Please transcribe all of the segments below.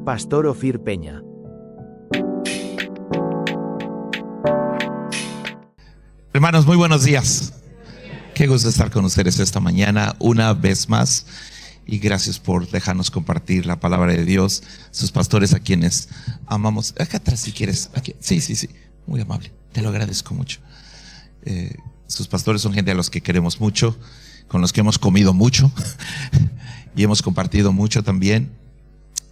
Pastor Ofir Peña. Hermanos, muy buenos días. Qué gusto estar con ustedes esta mañana una vez más. Y gracias por dejarnos compartir la palabra de Dios. Sus pastores a quienes amamos. Acá atrás si quieres. Aquí. Sí. Muy amable. Te lo agradezco mucho. Sus pastores son gente a los que queremos mucho, con los que hemos comido mucho y hemos compartido mucho también.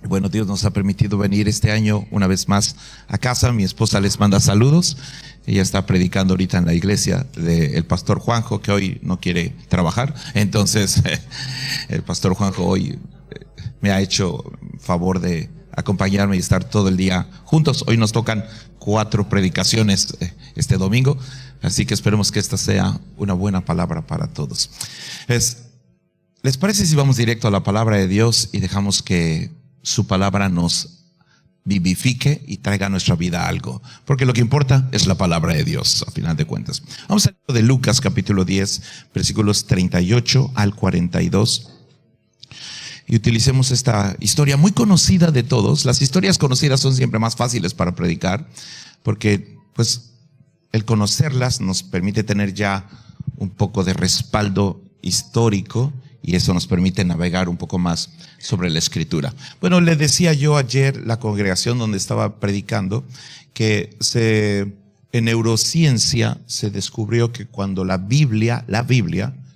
Bueno, Dios nos ha permitido venir este año una vez más a casa. Mi esposa les manda saludos. Ella está predicando ahorita en la iglesia del pastor Juanjo, que hoy no quiere trabajar. Entonces, el pastor Juanjo hoy me ha hecho favor de acompañarme y estar todo el día juntos. Hoy nos tocan 4 predicaciones este domingo. Así que esperemos que esta sea una buena palabra para todos. ¿Les parece si vamos directo a la palabra de Dios y dejamos que su palabra nos vivifique y traiga a nuestra vida algo? Porque lo que importa es la palabra de Dios, a final de cuentas. Vamos al libro de Lucas, capítulo 10, versículos 38 al 42. Y utilicemos esta historia muy conocida de todos. Las historias conocidas son siempre más fáciles para predicar, porque pues el conocerlas nos permite tener ya un poco de respaldo histórico, y eso nos permite navegar un poco más sobre la escritura. Bueno, le decía yo ayer, la congregación donde estaba predicando, que en neurociencia se descubrió que cuando la Biblia,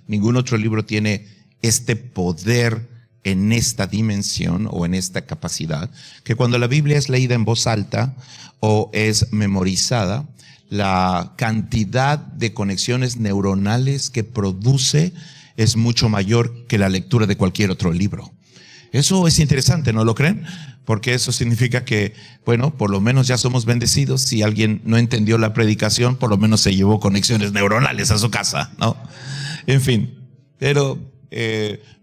ningún otro libro tiene este poder en esta dimensión o en esta capacidad, que cuando la Biblia es leída en voz alta o es memorizada, la cantidad de conexiones neuronales que produce es mucho mayor que la lectura de cualquier otro libro. Eso es interesante, ¿no lo creen? Porque eso significa que, bueno, por lo menos ya somos bendecidos. Si alguien no entendió la predicación, por lo menos se llevó conexiones neuronales a su casa, ¿no? En fin, pero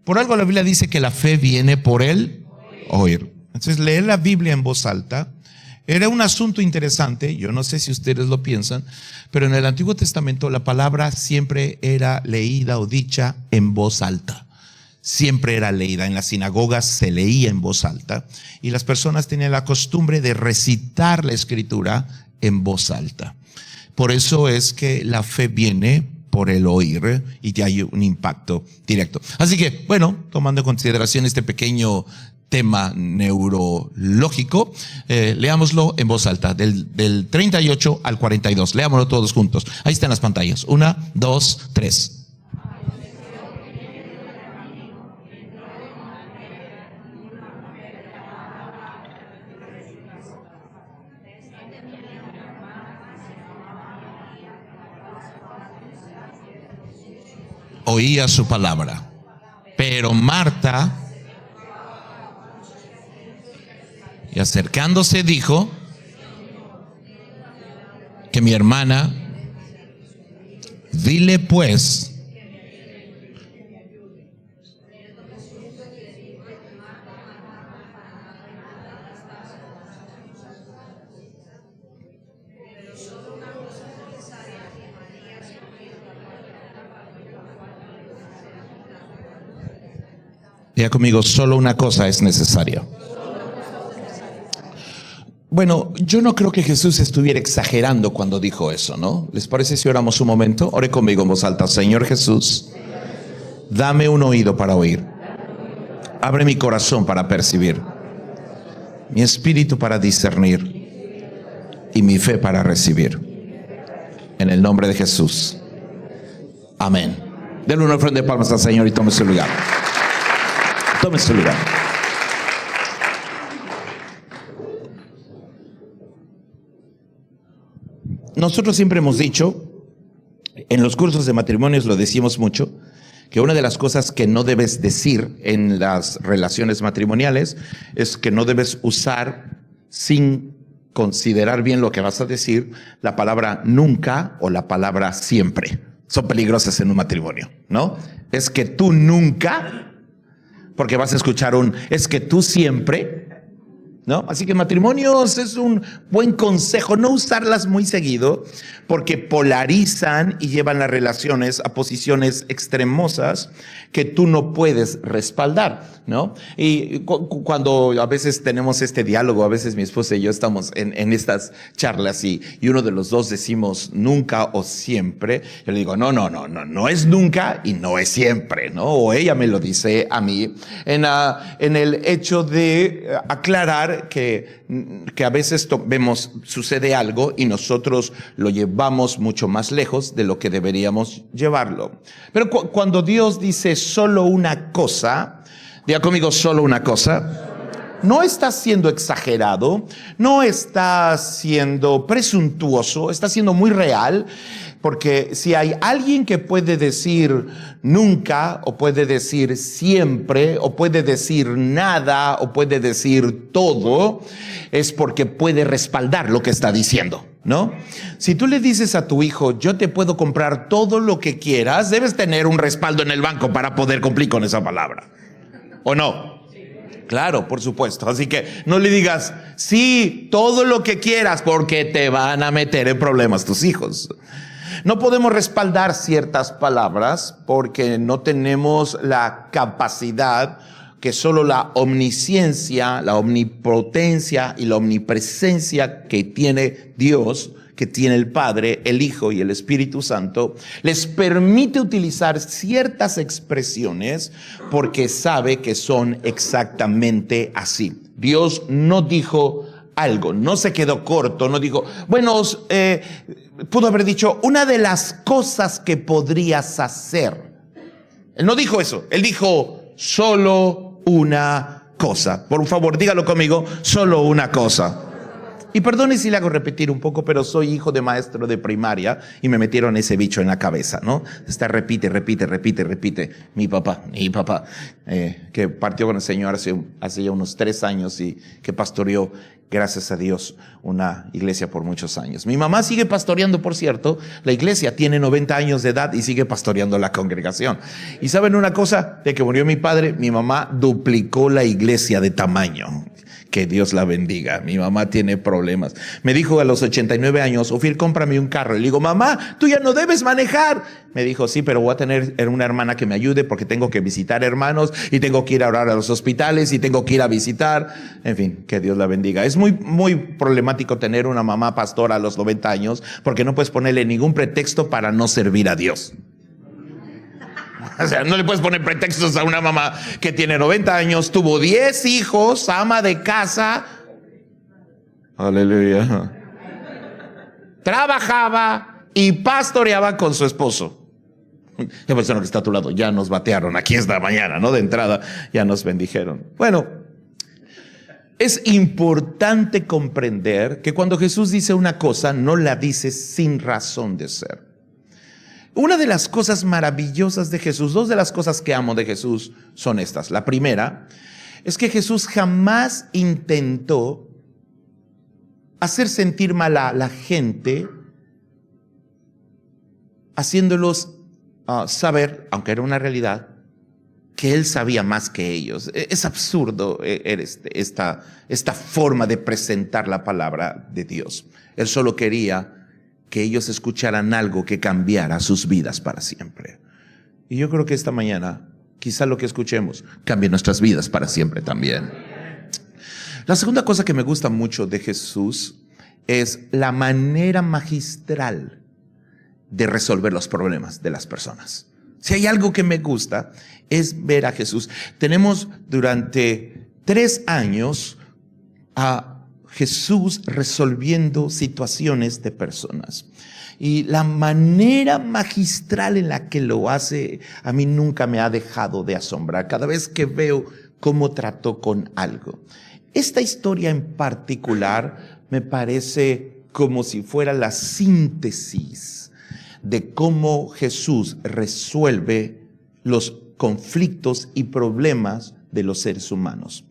por algo la Biblia dice que la fe viene por el oír. Entonces, leer la Biblia en voz alta era un asunto interesante. Yo no sé si ustedes lo piensan, pero en el Antiguo Testamento la palabra siempre era leída o dicha en voz alta. Siempre era leída. En las sinagogas se leía en voz alta y las personas tenían la costumbre de recitar la escritura en voz alta. Por eso es que la fe viene por el oír y hay un impacto directo. Así que, bueno, tomando en consideración este pequeño tema neurológico, leámoslo en voz alta, del 38 al 42. Leámoslo todos juntos. Ahí están las pantallas. 1, 2, 3. Oía su palabra, pero Marta, y acercándose dijo que mi hermana, dile pues, diga conmigo, solo una cosa es necesaria. Bueno, yo no creo que Jesús estuviera exagerando cuando dijo eso, ¿no? ¿Les parece si oramos un momento? Ore conmigo en voz alta. Señor Jesús, dame un oído para oír. Abre mi corazón para percibir, mi espíritu para discernir y mi fe para recibir. En el nombre de Jesús. Amén. Denle una ofrenda de palmas al Señor y tome su lugar. Tome su lugar. Nosotros siempre hemos dicho, en los cursos de matrimonios lo decimos mucho, que una de las cosas que no debes decir en las relaciones matrimoniales es que no debes usar, sin considerar bien lo que vas a decir, la palabra nunca o la palabra siempre. Son peligrosas en un matrimonio, ¿no? Es que tú nunca, porque vas a escuchar es que tú siempre. ¿no? Así que matrimonios es un buen consejo no usarlas muy seguido porque polarizan y llevan las relaciones a posiciones extremosas que tú no puedes respaldar, ¿no? Y cuando a veces tenemos este diálogo, a veces mi esposa y yo estamos en estas charlas y uno de los dos decimos nunca o siempre, yo le digo no es nunca y no es siempre, ¿no? O ella me lo dice a mí en el hecho de aclarar que a veces sucede algo y nosotros lo llevamos mucho más lejos de lo que deberíamos llevarlo. Pero cuando Dios dice solo una cosa, diga conmigo solo una cosa, no está siendo exagerado, no está siendo presuntuoso, está siendo muy real. Porque si hay alguien que puede decir nunca, o puede decir siempre, o puede decir nada, o puede decir todo, es porque puede respaldar lo que está diciendo, ¿no? Si tú le dices a tu hijo, yo te puedo comprar todo lo que quieras, debes tener un respaldo en el banco para poder cumplir con esa palabra, ¿o no? Claro, por supuesto. Así que no le digas, sí, todo lo que quieras, porque te van a meter en problemas tus hijos. No podemos respaldar ciertas palabras porque no tenemos la capacidad que solo la omnisciencia, la omnipotencia y la omnipresencia que tiene Dios, que tiene el Padre, el Hijo y el Espíritu Santo, les permite utilizar ciertas expresiones porque sabe que son exactamente así. Dios no dijo algo, no se quedó corto, no dijo, bueno, pudo haber dicho una de las cosas que podrías hacer. Él no dijo eso, él dijo solo una cosa. Por favor, dígalo conmigo, solo una cosa. Y perdone si le hago repetir un poco, pero soy hijo de maestro de primaria y me metieron ese bicho en la cabeza, ¿no? Está repite. Mi papá, que partió con el Señor hace ya unos 3 años y que pastoreó, gracias a Dios, una iglesia por muchos años. Mi mamá sigue pastoreando, por cierto, la iglesia, tiene 90 años de edad y sigue pastoreando la congregación. Y ¿saben una cosa? De que murió mi padre, mi mamá duplicó la iglesia de tamaño. Que Dios la bendiga. Mi mamá tiene problemas. Me dijo a los 89 años, Ofir, cómprame un carro. Y le digo, mamá, tú ya no debes manejar. Me dijo, sí, pero voy a tener una hermana que me ayude porque tengo que visitar hermanos y tengo que ir a orar a los hospitales y tengo que ir a visitar. En fin, que Dios la bendiga. Es muy problemático tener una mamá pastora a los 90 años porque no puedes ponerle ningún pretexto para no servir a Dios. O sea, no le puedes poner pretextos a una mamá que tiene 90 años, tuvo 10 hijos, ama de casa. Aleluya. Trabajaba y pastoreaba con su esposo. La persona que está a tu lado, ya nos batearon aquí esta mañana, ¿no? De entrada, ya nos bendijeron. Bueno, es importante comprender que cuando Jesús dice una cosa, no la dice sin razón de ser. Una de las cosas maravillosas de Jesús, 2 de las cosas que amo de Jesús son estas. La primera es que Jesús jamás intentó hacer sentir mal a la gente, haciéndolos saber, aunque era una realidad, que Él sabía más que ellos. Es absurdo esta forma de presentar la palabra de Dios. Él solo quería que ellos escucharan algo que cambiara sus vidas para siempre. Y yo creo que esta mañana, quizá lo que escuchemos cambie nuestras vidas para siempre también. La segunda cosa que me gusta mucho de Jesús es la manera magistral de resolver los problemas de las personas. Si hay algo que me gusta, es ver a Jesús. Tenemos durante 3 años a Jesús resolviendo situaciones de personas. Y la manera magistral en la que lo hace, a mí nunca me ha dejado de asombrar. Cada vez que veo cómo trató con algo. Esta historia en particular me parece como si fuera la síntesis de cómo Jesús resuelve los conflictos y problemas de los seres humanos.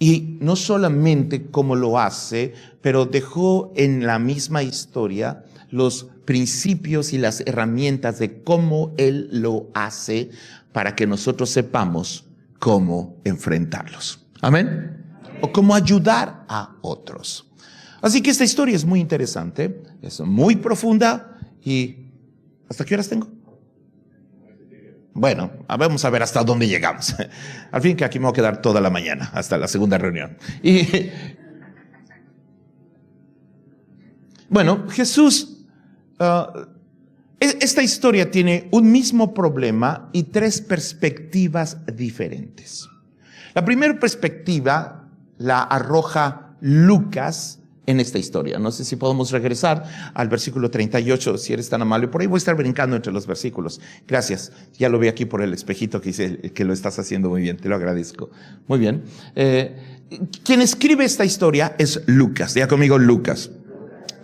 Y no solamente cómo lo hace, pero dejó en la misma historia los principios y las herramientas de cómo Él lo hace para que nosotros sepamos cómo enfrentarlos. Amén. o cómo ayudar a otros. Así que esta historia es muy interesante, es muy profunda y ¿hasta qué horas tengo? Bueno, vamos a ver hasta dónde llegamos. Al fin que aquí me voy a quedar toda la mañana, hasta la segunda reunión. Y bueno, Jesús, esta historia tiene un mismo problema y tres perspectivas diferentes. La primera perspectiva la arroja Lucas en esta historia. No sé si podemos regresar al versículo 38, si eres tan amable. Por ahí voy a estar brincando entre los versículos. Gracias. Ya lo vi aquí por el espejito que dice que lo estás haciendo muy bien. Te lo agradezco. Muy bien. Quien escribe esta historia es Lucas. Diga conmigo, Lucas.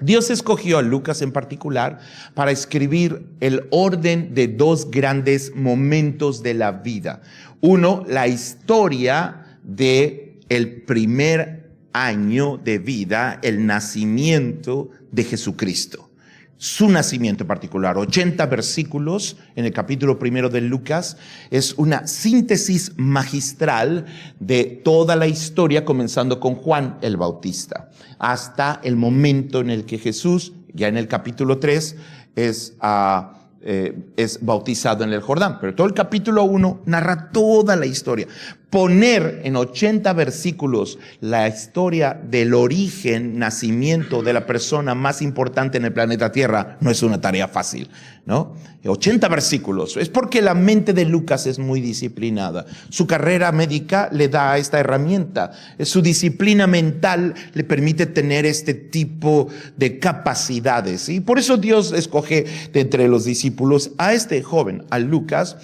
Dios escogió a Lucas en particular para escribir el orden de dos grandes momentos de la vida. Uno, la historia de el primer año de vida, el nacimiento de Jesucristo. Su nacimiento en particular, 80 versículos en el capítulo 1 de Lucas, es una síntesis magistral de toda la historia, comenzando con Juan el Bautista, hasta el momento en el que Jesús, ya en el capítulo 3, es bautizado en el Jordán. Pero todo el capítulo 1 narra toda la historia. Poner en 80 versículos la historia del origen, nacimiento de la persona más importante en el planeta Tierra no es una tarea fácil, ¿no? 80 versículos. Es porque la mente de Lucas es muy disciplinada. Su carrera médica le da esta herramienta. Su disciplina mental le permite tener este tipo de capacidades. Y por eso Dios escoge de entre los discípulos a este joven, a Lucas,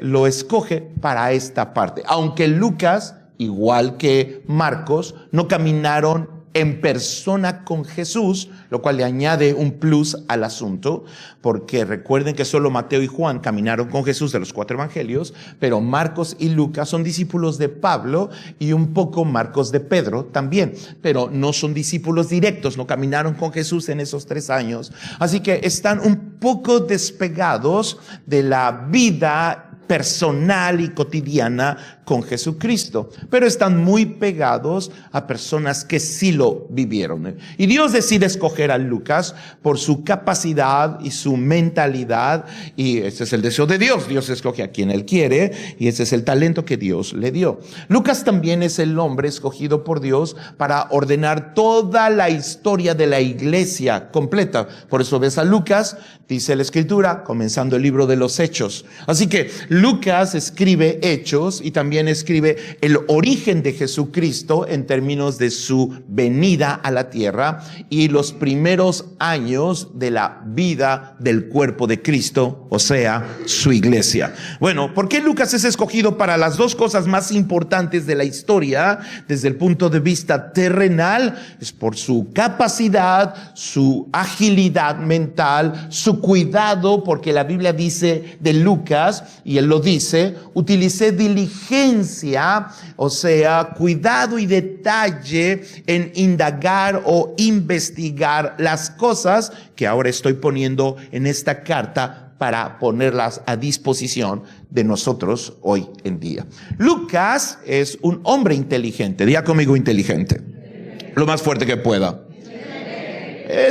lo escoge para esta parte. Aunque Lucas, igual que Marcos, no caminaron en persona con Jesús, lo cual le añade un plus al asunto, porque recuerden que solo Mateo y Juan caminaron con Jesús de los 4 evangelios, pero Marcos y Lucas son discípulos de Pablo y un poco Marcos de Pedro también, pero no son discípulos directos, no caminaron con Jesús en esos 3 años. Así que están un poco despegados de la vida personal y cotidiana con Jesucristo, pero están muy pegados a personas que sí lo vivieron. Y Dios decide escoger a Lucas por su capacidad y su mentalidad, y ese es el deseo de Dios. Dios escoge a quien Él quiere, y ese es el talento que Dios le dio. Lucas también es el hombre escogido por Dios para ordenar toda la historia de la iglesia completa. Por eso ves a Lucas, dice la Escritura, comenzando el libro de los Hechos. Así que Lucas escribe Hechos y también escribe el origen de Jesucristo en términos de su venida a la tierra y los primeros años de la vida del cuerpo de Cristo, o sea, su iglesia. Bueno, ¿por qué Lucas es escogido para las dos cosas más importantes de la historia desde el punto de vista terrenal? Es por su capacidad, su agilidad mental, su cuidado, porque la Biblia dice de Lucas, y él lo dice, utilicé diligencia, o sea, cuidado y detalle en indagar o investigar las cosas que ahora estoy poniendo en esta carta para ponerlas a disposición de nosotros hoy en día. Lucas es un hombre inteligente. Diga conmigo, inteligente. Lo más fuerte que pueda.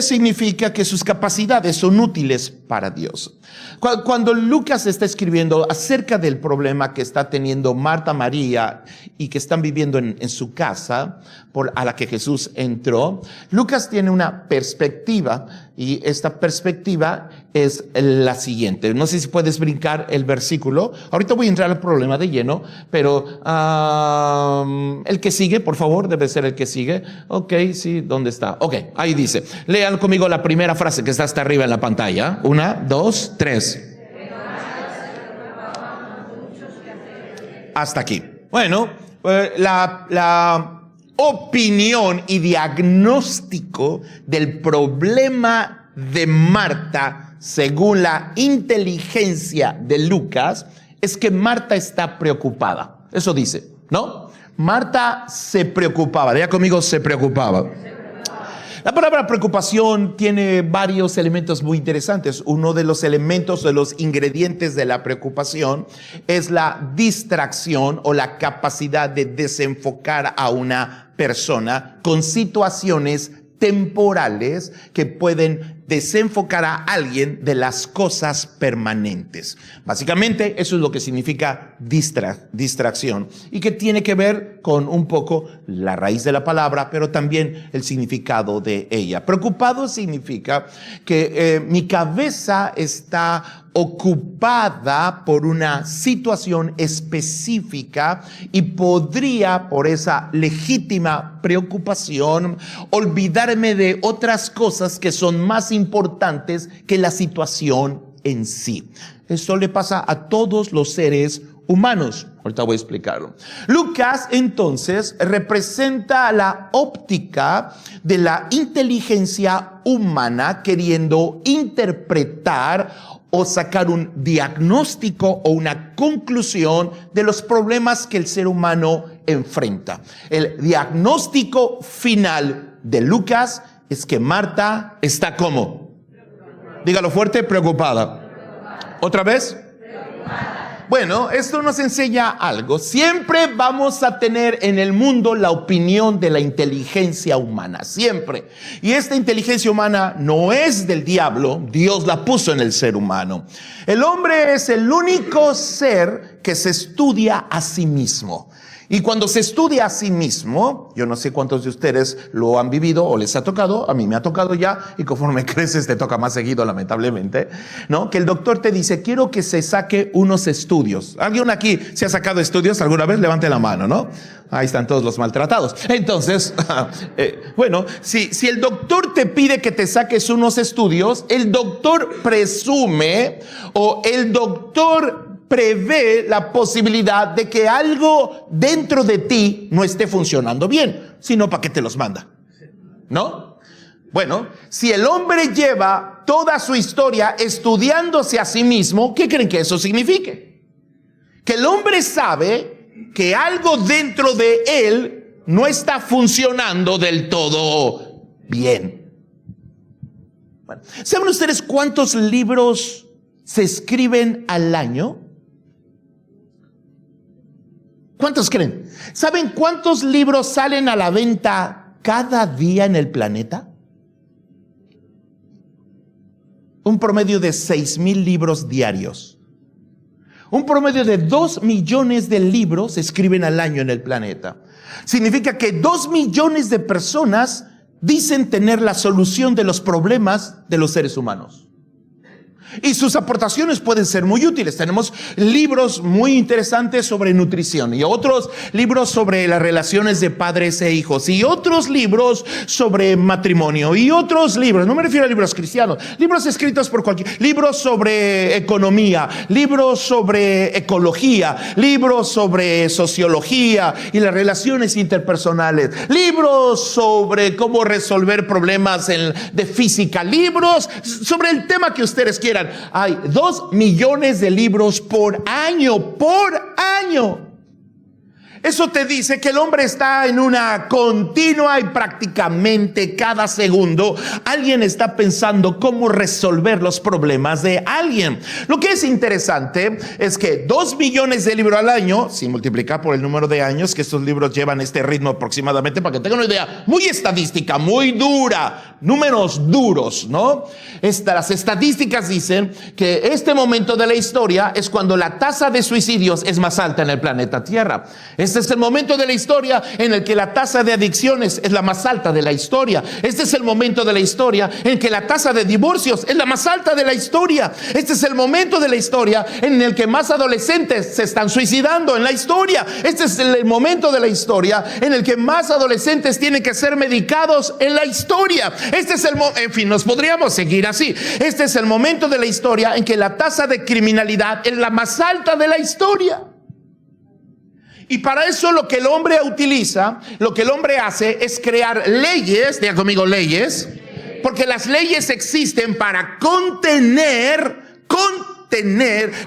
Significa que sus capacidades son útiles para Dios. Cuando Lucas está escribiendo acerca del problema que está teniendo Marta, María y que están viviendo en su casa a la que Jesús entró, Lucas tiene una perspectiva y esta perspectiva es la siguiente. No sé si puedes brincar el versículo. Ahorita voy a entrar al problema de lleno, pero el que sigue, por favor, debe ser el que sigue. Ok, sí, ¿dónde está? Ok, ahí dice. Lean conmigo la primera frase que está hasta arriba en la pantalla. 1, 2, 3. Hasta aquí. Bueno, la opinión y diagnóstico del problema de Marta, según la inteligencia de Lucas, es que Marta está preocupada. Eso dice, ¿no? Marta se preocupaba. Diga conmigo, se preocupaba. La palabra preocupación tiene varios elementos muy interesantes. Uno de los elementos, de los ingredientes de la preocupación es la distracción o la capacidad de desenfocar a una persona con situaciones temporales que pueden desenfocar a alguien de las cosas permanentes. Básicamente, eso es lo que significa distracción y que tiene que ver con un poco la raíz de la palabra, pero también el significado de ella. Preocupado significa que mi cabeza está ocupada por una situación específica y podría, por esa legítima preocupación, olvidarme de otras cosas que son más importantes que la situación en sí. Esto le pasa a todos los seres humanos. Ahorita voy a explicarlo. Lucas, entonces, representa la óptica de la inteligencia humana queriendo interpretar o sacar un diagnóstico o una conclusión de los problemas que el ser humano enfrenta. El diagnóstico final de Lucas es que Marta está ¿cómo? Dígalo fuerte, preocupada. ¿Otra vez? Bueno, esto nos enseña algo. Siempre vamos a tener en el mundo la opinión de la inteligencia humana, siempre. Y esta inteligencia humana no es del diablo, Dios la puso en el ser humano. El hombre es el único ser que se estudia a sí mismo. Y cuando se estudia a sí mismo, yo no sé cuántos de ustedes lo han vivido o les ha tocado, a mí me ha tocado ya, y conforme creces te toca más seguido, lamentablemente, ¿no? Que el doctor te dice, quiero que se saque unos estudios. ¿Alguien aquí se ha sacado estudios alguna vez? Levante la mano, ¿no? Ahí están todos los maltratados. Entonces, bueno, si el doctor te pide que te saques unos estudios, el doctor presume o el doctor prevé la posibilidad de que algo dentro de ti no esté funcionando bien, sino para qué te los manda, ¿no? Bueno, si el hombre lleva toda su historia estudiándose a sí mismo, ¿qué creen que eso signifique? Que el hombre sabe que algo dentro de él no está funcionando del todo bien. Bueno, ¿saben ustedes cuántos libros se escriben al año? ¿Cuántos creen? ¿Saben cuántos libros salen a la venta cada día en el planeta? Un promedio de 6,000 libros diarios. Un promedio de 2 millones de libros se escriben al año en el planeta. Significa que 2 millones de personas dicen tener la solución de los problemas de los seres humanos. Y sus aportaciones pueden ser muy útiles. Tenemos libros muy interesantes sobre nutrición y otros libros sobre las relaciones de padres e hijos y otros libros sobre matrimonio y otros libros, no me refiero a libros cristianos, libros escritos por cualquier, libros sobre economía, libros sobre ecología, libros sobre sociología y las relaciones interpersonales, libros sobre cómo resolver problemas de física, libros sobre el tema que ustedes quieran. Hay 2 millones de libros por año, Eso te dice que el hombre está en una continua y prácticamente cada segundo alguien está pensando cómo resolver los problemas de alguien. Lo que es interesante es que 2 millones de libros al año, si multiplica por el número de años que estos libros llevan este ritmo aproximadamente, para que tengan una idea muy estadística, muy dura, números duros, ¿no? Las estadísticas dicen que este momento de la historia es cuando la tasa de suicidios es más alta en el planeta Tierra. Este es el momento de la historia en el que la tasa de adicciones es la más alta de la historia. Este es el momento de la historia en que la tasa de divorcios es la más alta de la historia. Este es el momento de la historia en el que más adolescentes se están suicidando en la historia. Este es el momento de la historia en el que más adolescentes tienen que ser medicados en la historia. Este es en fin, nos podríamos seguir así. Este es el momento de la historia en que la tasa de criminalidad es la más alta de la historia. Y para eso lo que el hombre utiliza, lo que el hombre hace es crear leyes, diga conmigo leyes, porque las leyes existen para contener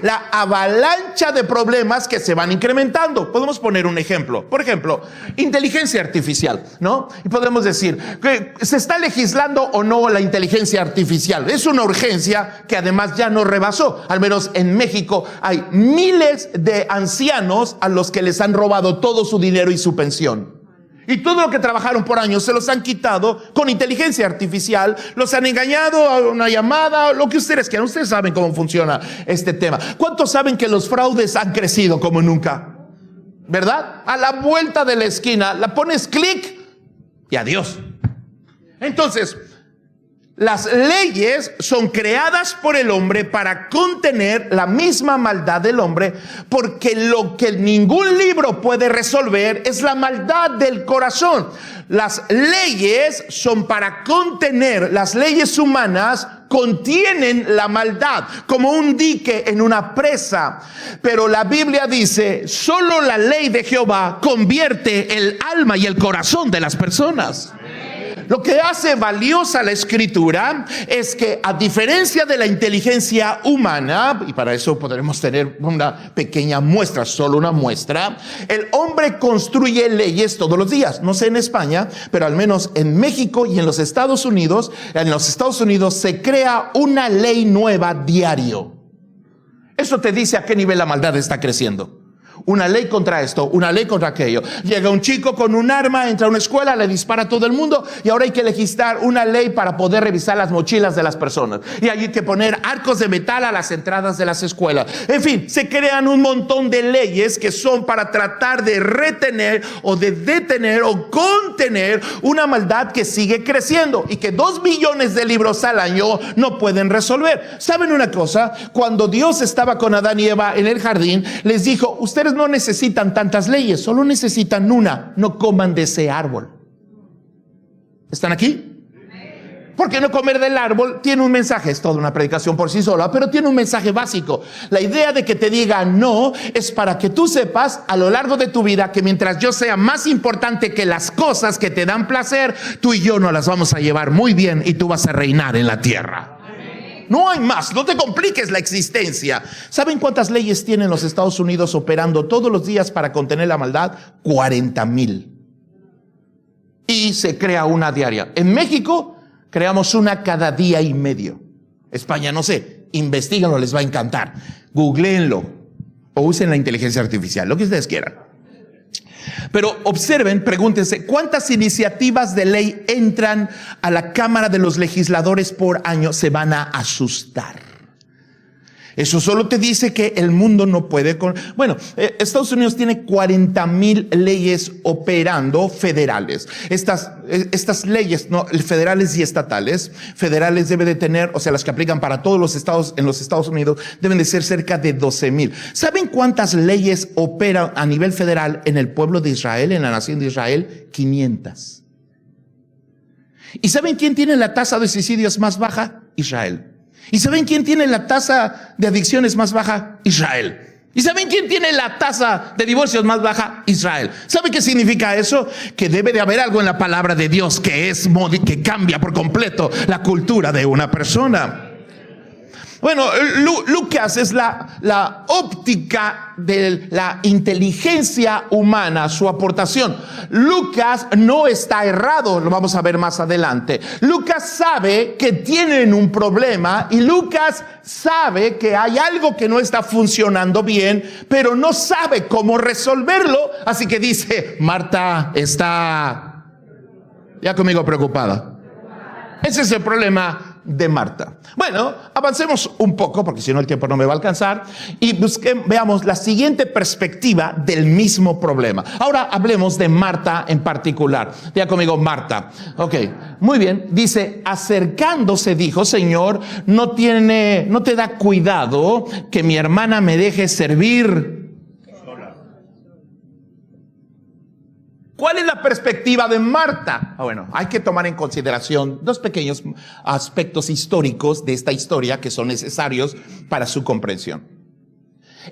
la avalancha de problemas que se van incrementando. Podemos poner un ejemplo. Por ejemplo, inteligencia artificial, ¿no? Y podemos decir que se está legislando o no la inteligencia artificial. Es una urgencia que además ya nos rebasó. Al menos en México hay miles de ancianos a los que les han robado todo su dinero y su pensión. Y todo lo que trabajaron por años se los han quitado con inteligencia artificial, los han engañado a una llamada, lo que ustedes quieran. Ustedes saben cómo funciona este tema. ¿Cuántos saben que los fraudes han crecido como nunca? ¿Verdad? A la vuelta de la esquina, la pones clic y adiós. Entonces, las leyes son creadas por el hombre para contener la misma maldad del hombre, porque lo que ningún libro puede resolver es la maldad del corazón. Las leyes son para contener, las leyes humanas contienen la maldad como un dique en una presa, pero la Biblia dice, solo la ley de Jehová convierte el alma y el corazón de las personas. Lo que hace valiosa la escritura es que, a diferencia de la inteligencia humana, y para eso podremos tener una pequeña muestra, solo una muestra, el hombre construye leyes todos los días. No sé en España, pero al menos en México y en los Estados Unidos se crea una ley nueva diario. Eso te dice a qué nivel la maldad está creciendo. Una ley contra esto, una ley contra aquello. Llega un chico con un arma, entra a una escuela, le dispara a todo el mundo, y ahora hay que legislar una ley para poder revisar las mochilas de las personas. Y hay que poner arcos de metal a las entradas de las escuelas. En fin, se crean un montón de leyes que son para tratar de retener o de detener o contener una maldad que sigue creciendo y que 2 millones de libros al año no pueden resolver. ¿Saben una cosa? Cuando Dios estaba con Adán y Eva en el jardín, les dijo, ustedes no necesitan tantas leyes, solo necesitan una: no coman de ese árbol. ¿Están aquí? Porque no comer del árbol tiene un mensaje, es toda una predicación por sí sola, pero tiene un mensaje básico. La idea de que te diga no es para que tú sepas a lo largo de tu vida que mientras yo sea más importante que las cosas que te dan placer, tú y yo nos las vamos a llevar muy bien y tú vas a reinar en la tierra. No hay más, no te compliques la existencia. ¿Saben cuántas leyes tienen los Estados Unidos operando todos los días para contener la maldad? 40,000. Y se crea una diaria. En México creamos una cada día y medio. España, no sé, investíganlo, les va a encantar. Googleenlo o usen la inteligencia artificial, lo que ustedes quieran. Pero observen, pregúntense, ¿cuántas iniciativas de ley entran a la Cámara de los Legisladores por año? Se van a asustar. Eso solo te dice que el mundo no puede con... Bueno, Estados Unidos tiene 40,000 leyes operando federales. Estas leyes, no, federales y estatales, federales debe de tener, o sea, las que aplican para todos los estados en los Estados Unidos, deben de ser cerca de 12,000. ¿Saben cuántas leyes operan a nivel federal en el pueblo de Israel, en la nación de Israel? 500. ¿Y saben quién tiene la tasa de suicidios más baja? Israel. ¿Y saben quién tiene la tasa de adicciones más baja? Israel. ¿Y saben quién tiene la tasa de divorcios más baja? Israel. ¿Saben qué significa eso? Que debe de haber algo en la palabra de Dios que cambia por completo la cultura de una persona. Bueno, Lucas es la óptica de la inteligencia humana, su aportación. Lucas no está errado, lo vamos a ver más adelante. Lucas sabe que tienen un problema y Lucas sabe que hay algo que no está funcionando bien, pero no sabe cómo resolverlo. Así que dice, Marta está ya conmigo preocupada. Ese es el problema de Marta. Bueno, avancemos un poco porque si no el tiempo no me va a alcanzar y veamos la siguiente perspectiva del mismo problema. Ahora hablemos de Marta en particular. Diga conmigo, Marta. Ok, muy bien. Dice, acercándose dijo, Señor, no te da cuidado que mi hermana me deje servir. ¿Cuál es la perspectiva de Marta? Bueno, hay que tomar en consideración 2 pequeños aspectos históricos de esta historia que son necesarios para su comprensión.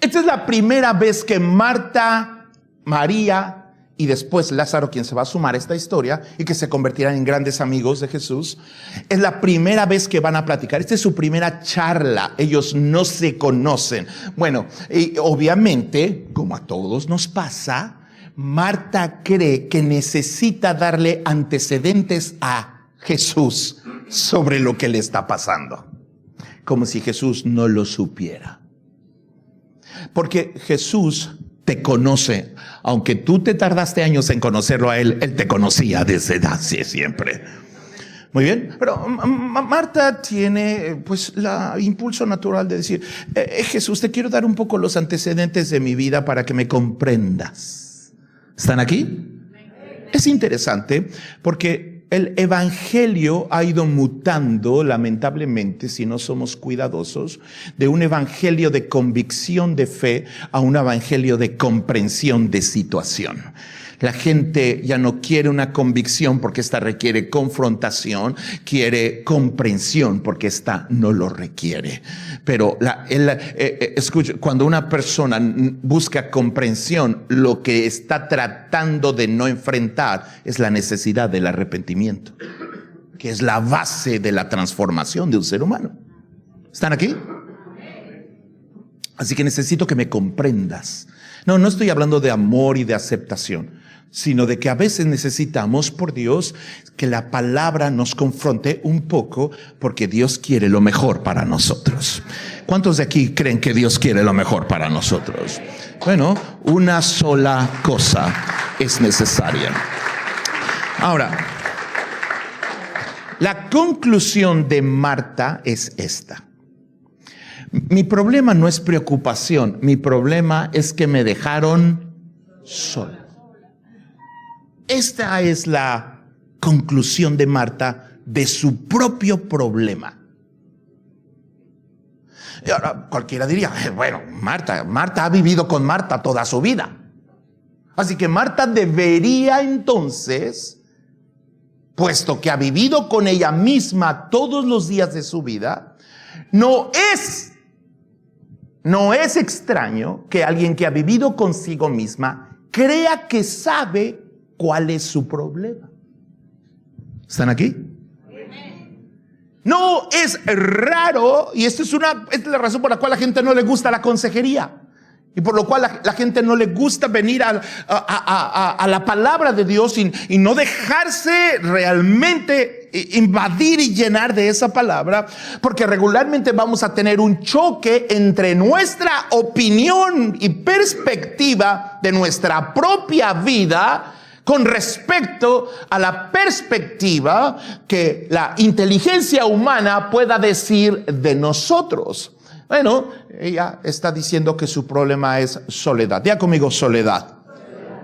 Esta es la primera vez que Marta, María y después Lázaro, quien se va a sumar a esta historia y que se convertirán en grandes amigos de Jesús, es la primera vez que van a platicar. Esta es su primera charla. Ellos no se conocen. Bueno, y obviamente, como a todos nos pasa, Marta cree que necesita darle antecedentes a Jesús sobre lo que le está pasando, como si Jesús no lo supiera. Porque Jesús te conoce. Aunque tú te tardaste años en conocerlo a Él, Él te conocía desde hace siempre. Muy bien, pero Marta tiene pues el impulso natural de decir, Jesús, te quiero dar un poco los antecedentes de mi vida para que me comprendas. ¿Están aquí? Es interesante porque el evangelio ha ido mutando, lamentablemente, si no somos cuidadosos, de un evangelio de convicción de fe a un evangelio de comprensión de situación. La gente ya no quiere una convicción porque esta requiere confrontación, quiere comprensión porque esta no lo requiere. Pero escucha, cuando una persona busca comprensión, lo que está tratando de no enfrentar es la necesidad del arrepentimiento, que es la base de la transformación de un ser humano. ¿Están aquí? Así que necesito que me comprendas. No estoy hablando de amor y de aceptación, sino de que a veces necesitamos, por Dios, que la palabra nos confronte un poco, porque Dios quiere lo mejor para nosotros. ¿Cuántos de aquí creen que Dios quiere lo mejor para nosotros? Bueno, una sola cosa es necesaria. Ahora, la conclusión de Marta es esta. Mi problema no es preocupación, mi problema es que me dejaron sola. Esta es la conclusión de Marta de su propio problema. Y ahora cualquiera diría, bueno, Marta ha vivido con Marta toda su vida. Así que Marta debería entonces, puesto que ha vivido con ella misma todos los días de su vida, no es extraño que alguien que ha vivido consigo misma crea que sabe cuál es su problema. ¿Están aquí? No es raro, y esta es la razón por la cual a la gente no le gusta la consejería. Y por lo cual la gente no le gusta venir a la palabra de Dios y no dejarse realmente invadir y llenar de esa palabra, porque regularmente vamos a tener un choque entre nuestra opinión y perspectiva de nuestra propia vida con respecto a la perspectiva que la inteligencia humana pueda decir de nosotros. Bueno, ella está diciendo que su problema es soledad. Diga conmigo, soledad.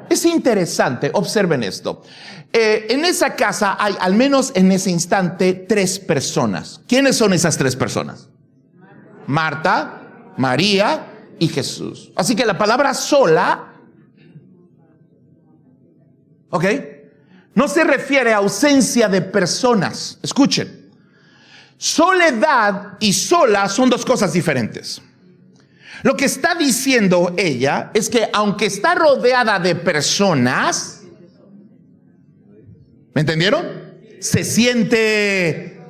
Es interesante, observen esto. En esa casa hay, al menos en ese instante, 3 personas. ¿Quiénes son esas 3 personas? Marta, María y Jesús. Así que la palabra sola, ¿ok?, no se refiere a ausencia de personas. Escuchen. Soledad y sola son 2 cosas diferentes. Lo que está diciendo ella es que aunque está rodeada de personas, ¿me entendieron? Se siente...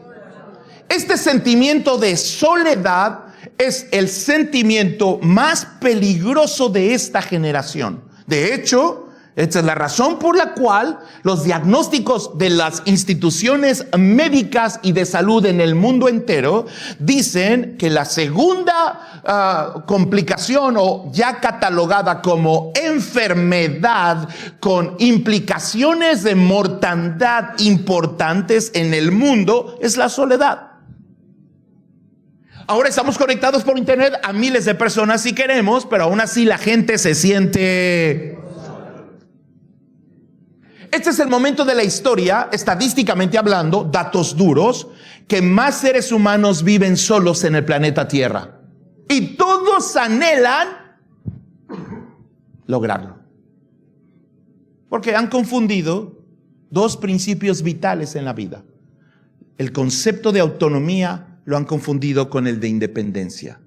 Este sentimiento de soledad es el sentimiento más peligroso de esta generación. De hecho, esta es la razón por la cual los diagnósticos de las instituciones médicas y de salud en el mundo entero dicen que la segunda complicación, o ya catalogada como enfermedad con implicaciones de mortandad importantes en el mundo, es la soledad. Ahora estamos conectados por internet a miles de personas si queremos, pero aún así la gente se siente... Este es el momento de la historia, estadísticamente hablando, datos duros, que más seres humanos viven solos en el planeta Tierra. Y todos anhelan lograrlo. Porque han confundido 2 principios vitales en la vida. El concepto de autonomía lo han confundido con el de independencia.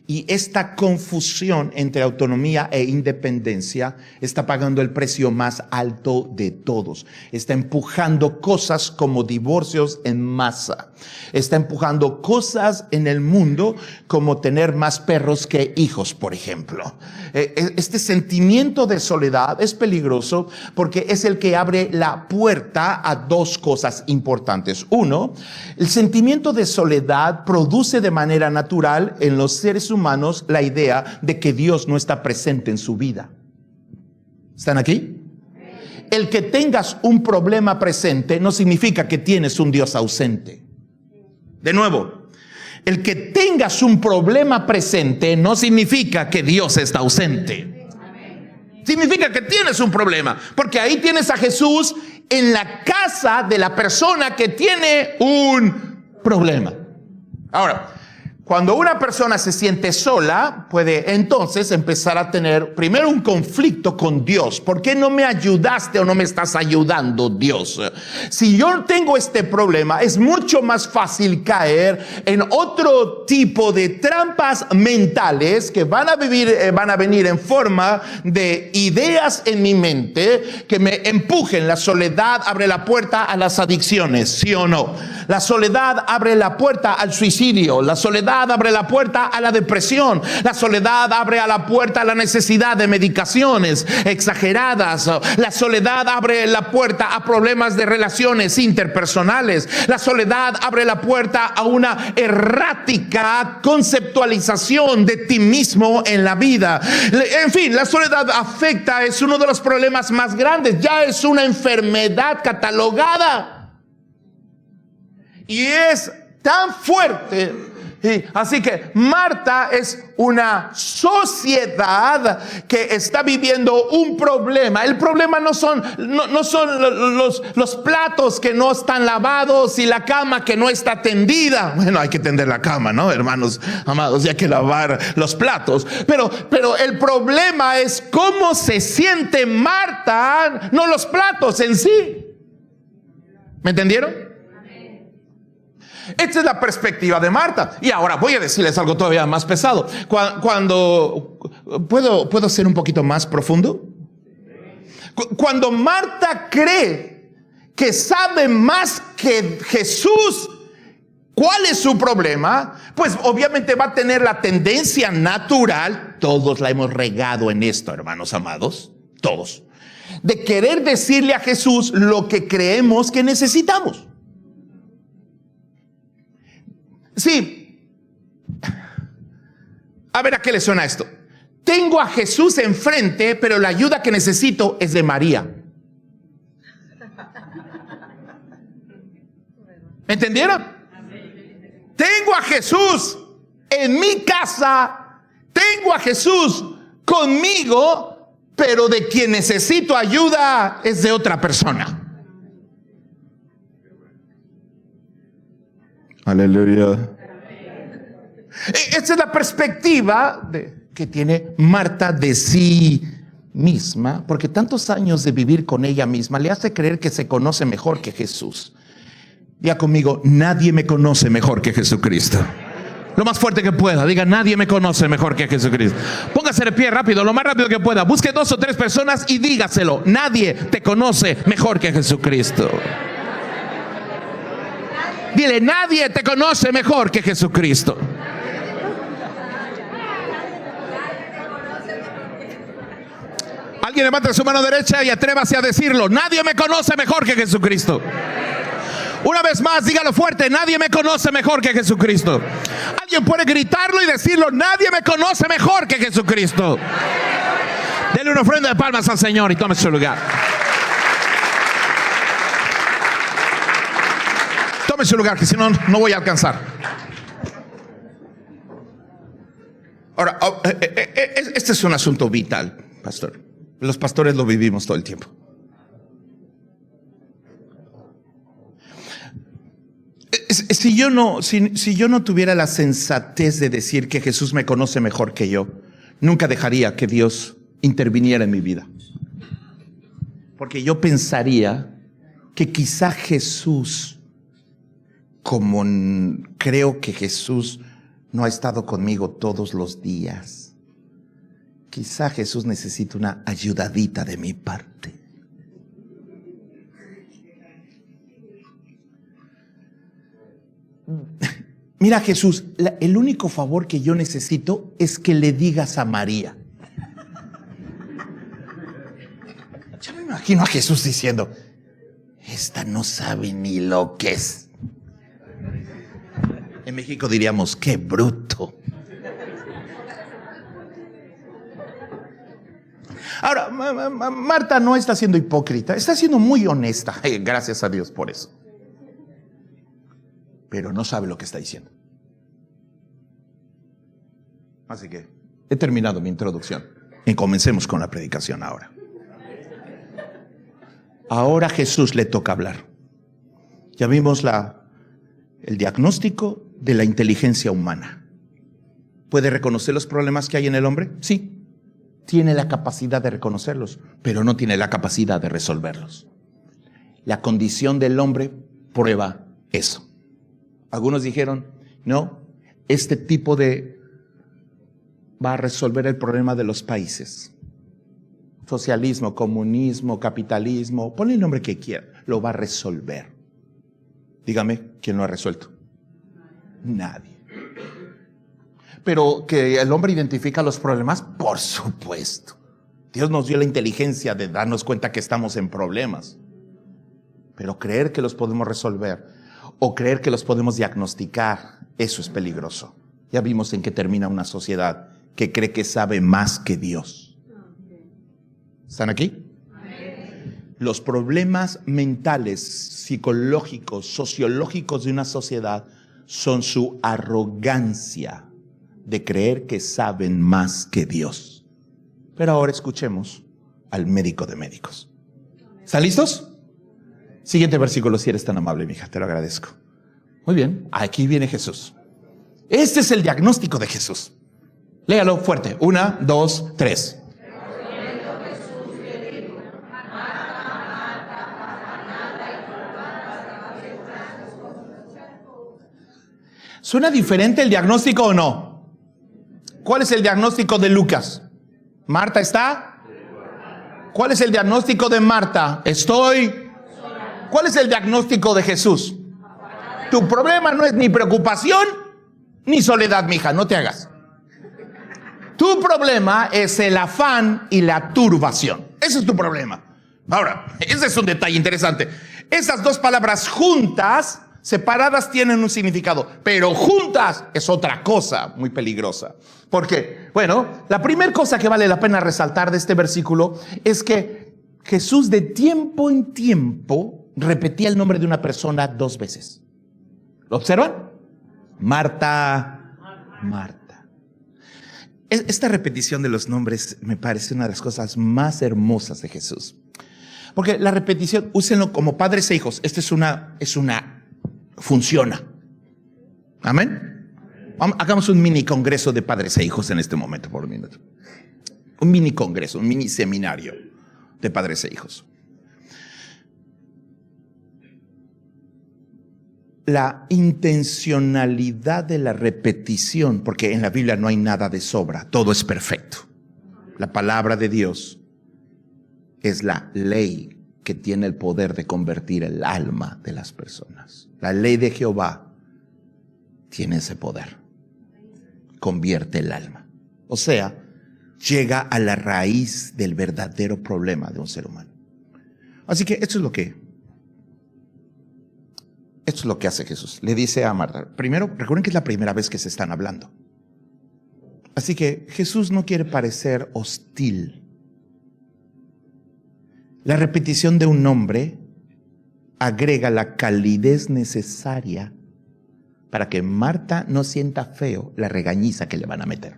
Y esta confusión entre autonomía e independencia está pagando el precio más alto de todos. Está empujando cosas como divorcios en masa. Está empujando cosas en el mundo como tener más perros que hijos, por ejemplo. Este sentimiento de soledad es peligroso porque es el que abre la puerta a 2 cosas importantes. 1, el sentimiento de soledad produce de manera natural en los seres humanos la idea de que Dios no está presente en su vida. ¿Están aquí? El que tengas un problema presente no significa que tienes un Dios ausente. De nuevo, el que tengas un problema presente no significa que Dios está ausente. Significa que tienes un problema, porque ahí tienes a Jesús en la casa de la persona que tiene un problema. Ahora, cuando una persona se siente sola, puede entonces empezar a tener primero un conflicto con Dios. ¿Por qué no me ayudaste o no me estás ayudando, Dios? Si yo tengo este problema, es mucho más fácil caer en otro tipo de trampas mentales que van a venir en forma de ideas en mi mente que me empujen. La soledad abre la puerta a las adicciones, ¿sí o no? La soledad abre la puerta al suicidio. La soledad abre la puerta a la depresión. La soledad abre a la puerta a la necesidad de medicaciones exageradas. La soledad abre la puerta a problemas de relaciones interpersonales. La soledad abre la puerta a una errática conceptualización de ti mismo en la vida. En fin, la soledad afecta, es uno de los problemas más grandes. Ya es una enfermedad catalogada. Y es tan fuerte. Así que Marta es una sociedad que está viviendo un problema. El problema no son los platos que no están lavados y la cama que no está tendida. Bueno, hay que tender la cama, ¿no, hermanos amados? Y hay que lavar los platos. Pero el problema es cómo se siente Marta, no los platos en sí. ¿Me entendieron? Esta es la perspectiva de Marta. Y ahora voy a decirles algo todavía más pesado. ¿Puedo ser un poquito más profundo? Cuando Marta cree que sabe más que Jesús cuál es su problema, pues obviamente va a tener la tendencia natural, todos la hemos regado en esto, hermanos amados, todos, de querer decirle a Jesús lo que creemos que necesitamos. Sí. A ver, ¿a qué le suena esto? Tengo a Jesús enfrente, pero la ayuda que necesito es de María. ¿Entendieron? Tengo a Jesús en mi casa, tengo a Jesús conmigo, pero de quien necesito ayuda es de otra persona. Aleluya. Esta es la perspectiva que tiene Marta de sí misma, porque tantos años de vivir con ella misma le hace creer que se conoce mejor que Jesús. Diga conmigo, nadie me conoce mejor que Jesucristo. Lo más fuerte que pueda, diga, nadie me conoce mejor que Jesucristo. Póngase de pie rápido, lo más rápido que pueda. Busque 2 o 3 personas y dígaselo. Nadie te conoce mejor que Jesucristo. Dile, nadie te conoce mejor que Jesucristo. Alguien levanta su mano derecha y atrévase a decirlo. Nadie me conoce mejor que Jesucristo. Una vez más, dígalo fuerte. Nadie me conoce mejor que Jesucristo. Alguien puede gritarlo y decirlo. Nadie me conoce mejor que Jesucristo. Denle una ofrenda de palmas al Señor y tome su lugar. Tome su lugar, que si no, no voy a alcanzar. Ahora, este es un asunto vital, pastor. Los pastores lo vivimos todo el tiempo. Si yo no tuviera la sensatez de decir que Jesús me conoce mejor que yo, nunca dejaría que Dios interviniera en mi vida. Porque yo pensaría que quizá Jesús, como creo que Jesús no ha estado conmigo todos los días, quizá Jesús necesita una ayudadita de mi parte. Mira, Jesús, el único favor que yo necesito es que le digas a María. Yo me imagino a Jesús diciendo, esta no sabe ni lo que es. En México diríamos, qué bruto. Ahora, Marta no está siendo hipócrita, está siendo muy honesta. Gracias a Dios por eso. Pero no sabe lo que está diciendo. Así que he terminado mi introducción y comencemos con la predicación ahora. Ahora a Jesús le toca hablar. Ya vimos el diagnóstico de la inteligencia humana. ¿Puede reconocer los problemas que hay en el hombre? Sí. Tiene la capacidad de reconocerlos, pero no tiene la capacidad de resolverlos. La condición del hombre prueba eso. Algunos dijeron, no, este tipo va a resolver el problema de los países. Socialismo, comunismo, capitalismo, ponle el nombre que quiera, lo va a resolver. Dígame, ¿quién lo ha resuelto? Nadie. Pero que el hombre identifica los problemas, por supuesto. Dios nos dio la inteligencia de darnos cuenta que estamos en problemas. Pero creer que los podemos resolver o creer que los podemos diagnosticar, eso es peligroso. Ya vimos en qué termina una sociedad que cree que sabe más que Dios. ¿Están aquí? Los problemas mentales, psicológicos, sociológicos de una sociedad son su arrogancia de creer que saben más que Dios. Pero ahora escuchemos al médico de médicos. ¿Están listos? Siguiente versículo, si eres tan amable, mija, te lo agradezco. Muy bien, aquí viene Jesús. Este es el diagnóstico de Jesús. Léalo fuerte. 1, 2, 3. ¿Suena diferente el diagnóstico o no? ¿Cuál es el diagnóstico de Lucas? ¿Marta está? ¿Cuál es el diagnóstico de Marta? Estoy. ¿Cuál es el diagnóstico de Jesús? Tu problema no es ni preocupación ni soledad, mija, no te hagas. Tu problema es el afán y la turbación. Ese es tu problema. Ahora, ese es un detalle interesante. Esas dos palabras juntas, separadas, tienen un significado, pero juntas es otra cosa muy peligrosa. ¿Por qué? Bueno, la primera cosa que vale la pena resaltar de este versículo es que Jesús de tiempo en tiempo repetía el nombre de una persona 2 veces. ¿Lo observan? Marta, Marta. Esta repetición de los nombres me parece una de las cosas más hermosas de Jesús. Porque la repetición, úsenlo como padres e hijos. Esta funciona. Amén. Hagamos un mini congreso de padres e hijos en este momento por un minuto. Un mini congreso, un mini seminario de padres e hijos. La intencionalidad de la repetición, porque en la Biblia no hay nada de sobra, todo es perfecto. La palabra de Dios es la ley que tiene el poder de convertir el alma de las personas. La ley de Jehová tiene ese poder. Convierte el alma. O sea, llega a la raíz del verdadero problema de un ser humano. Así que esto es lo que hace Jesús. Le dice a Marta. Primero, recuerden que es la primera vez que se están hablando. Así que Jesús no quiere parecer hostil. La repetición de un nombre agrega la calidez necesaria para que Marta no sienta feo la regañiza que le van a meter.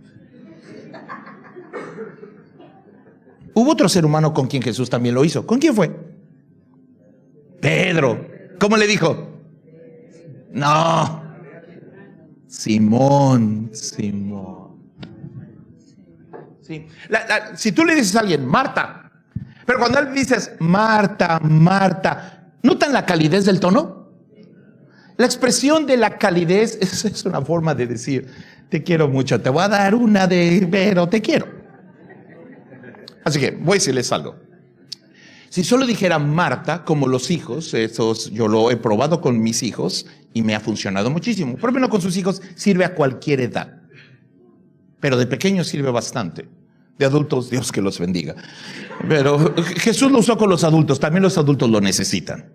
Hubo otro ser humano con quien Jesús también lo hizo. ¿Con quién fue? Pedro. ¿Cómo le dijo? No. Simón. Sí. Si tú le dices a alguien, Marta, pero cuando le dices, Marta, ¿notan la calidez del tono? La expresión de la calidez es una forma de decir, te quiero mucho, te voy a dar una pero te quiero. Así que voy a decirles algo. Si solo dijera Marta, como los hijos, yo lo he probado con mis hijos y me ha funcionado muchísimo. Por lo menos con sus hijos sirve a cualquier edad. Pero de pequeños sirve bastante. De adultos, Dios que los bendiga. Pero Jesús lo usó con los adultos, también los adultos lo necesitan.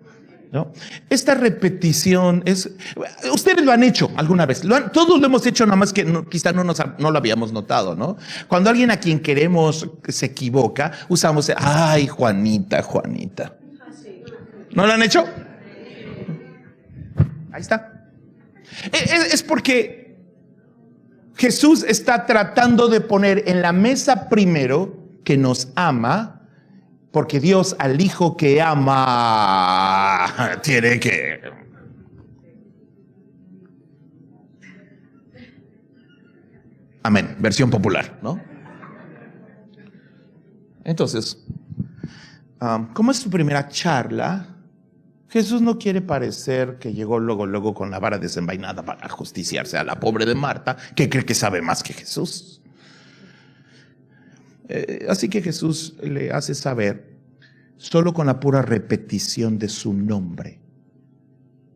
¿no? Esta repetición es, ustedes lo han hecho alguna vez, todos lo hemos hecho, nada más que quizá no lo habíamos notado, ¿no? Cuando alguien a quien queremos se equivoca, usamos, ay, Juanita, Juanita. ¿No lo han hecho? Ahí está. Es porque Jesús está tratando de poner en la mesa primero que nos ama. Porque Dios al hijo que ama tiene que... Amén, versión popular, ¿no? Entonces, como es tu primera charla, Jesús no quiere parecer que llegó luego con la vara desenvainada para ajusticiarse a la pobre de Marta, que cree que sabe más que Jesús. Así que Jesús le hace saber, solo con la pura repetición de su nombre,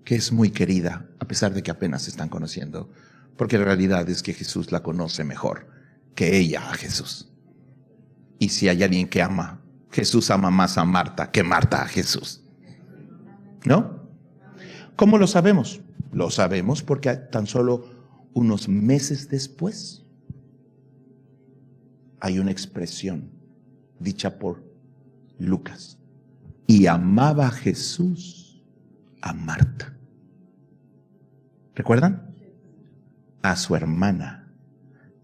que es muy querida, a pesar de que apenas se están conociendo, porque la realidad es que Jesús la conoce mejor que ella a Jesús. Y si hay alguien que ama, Jesús ama más a Marta que Marta a Jesús. ¿No? ¿Cómo lo sabemos? Lo sabemos porque tan solo unos meses después hay una expresión dicha por Lucas. Y amaba a Jesús a Marta. ¿Recuerdan? A su hermana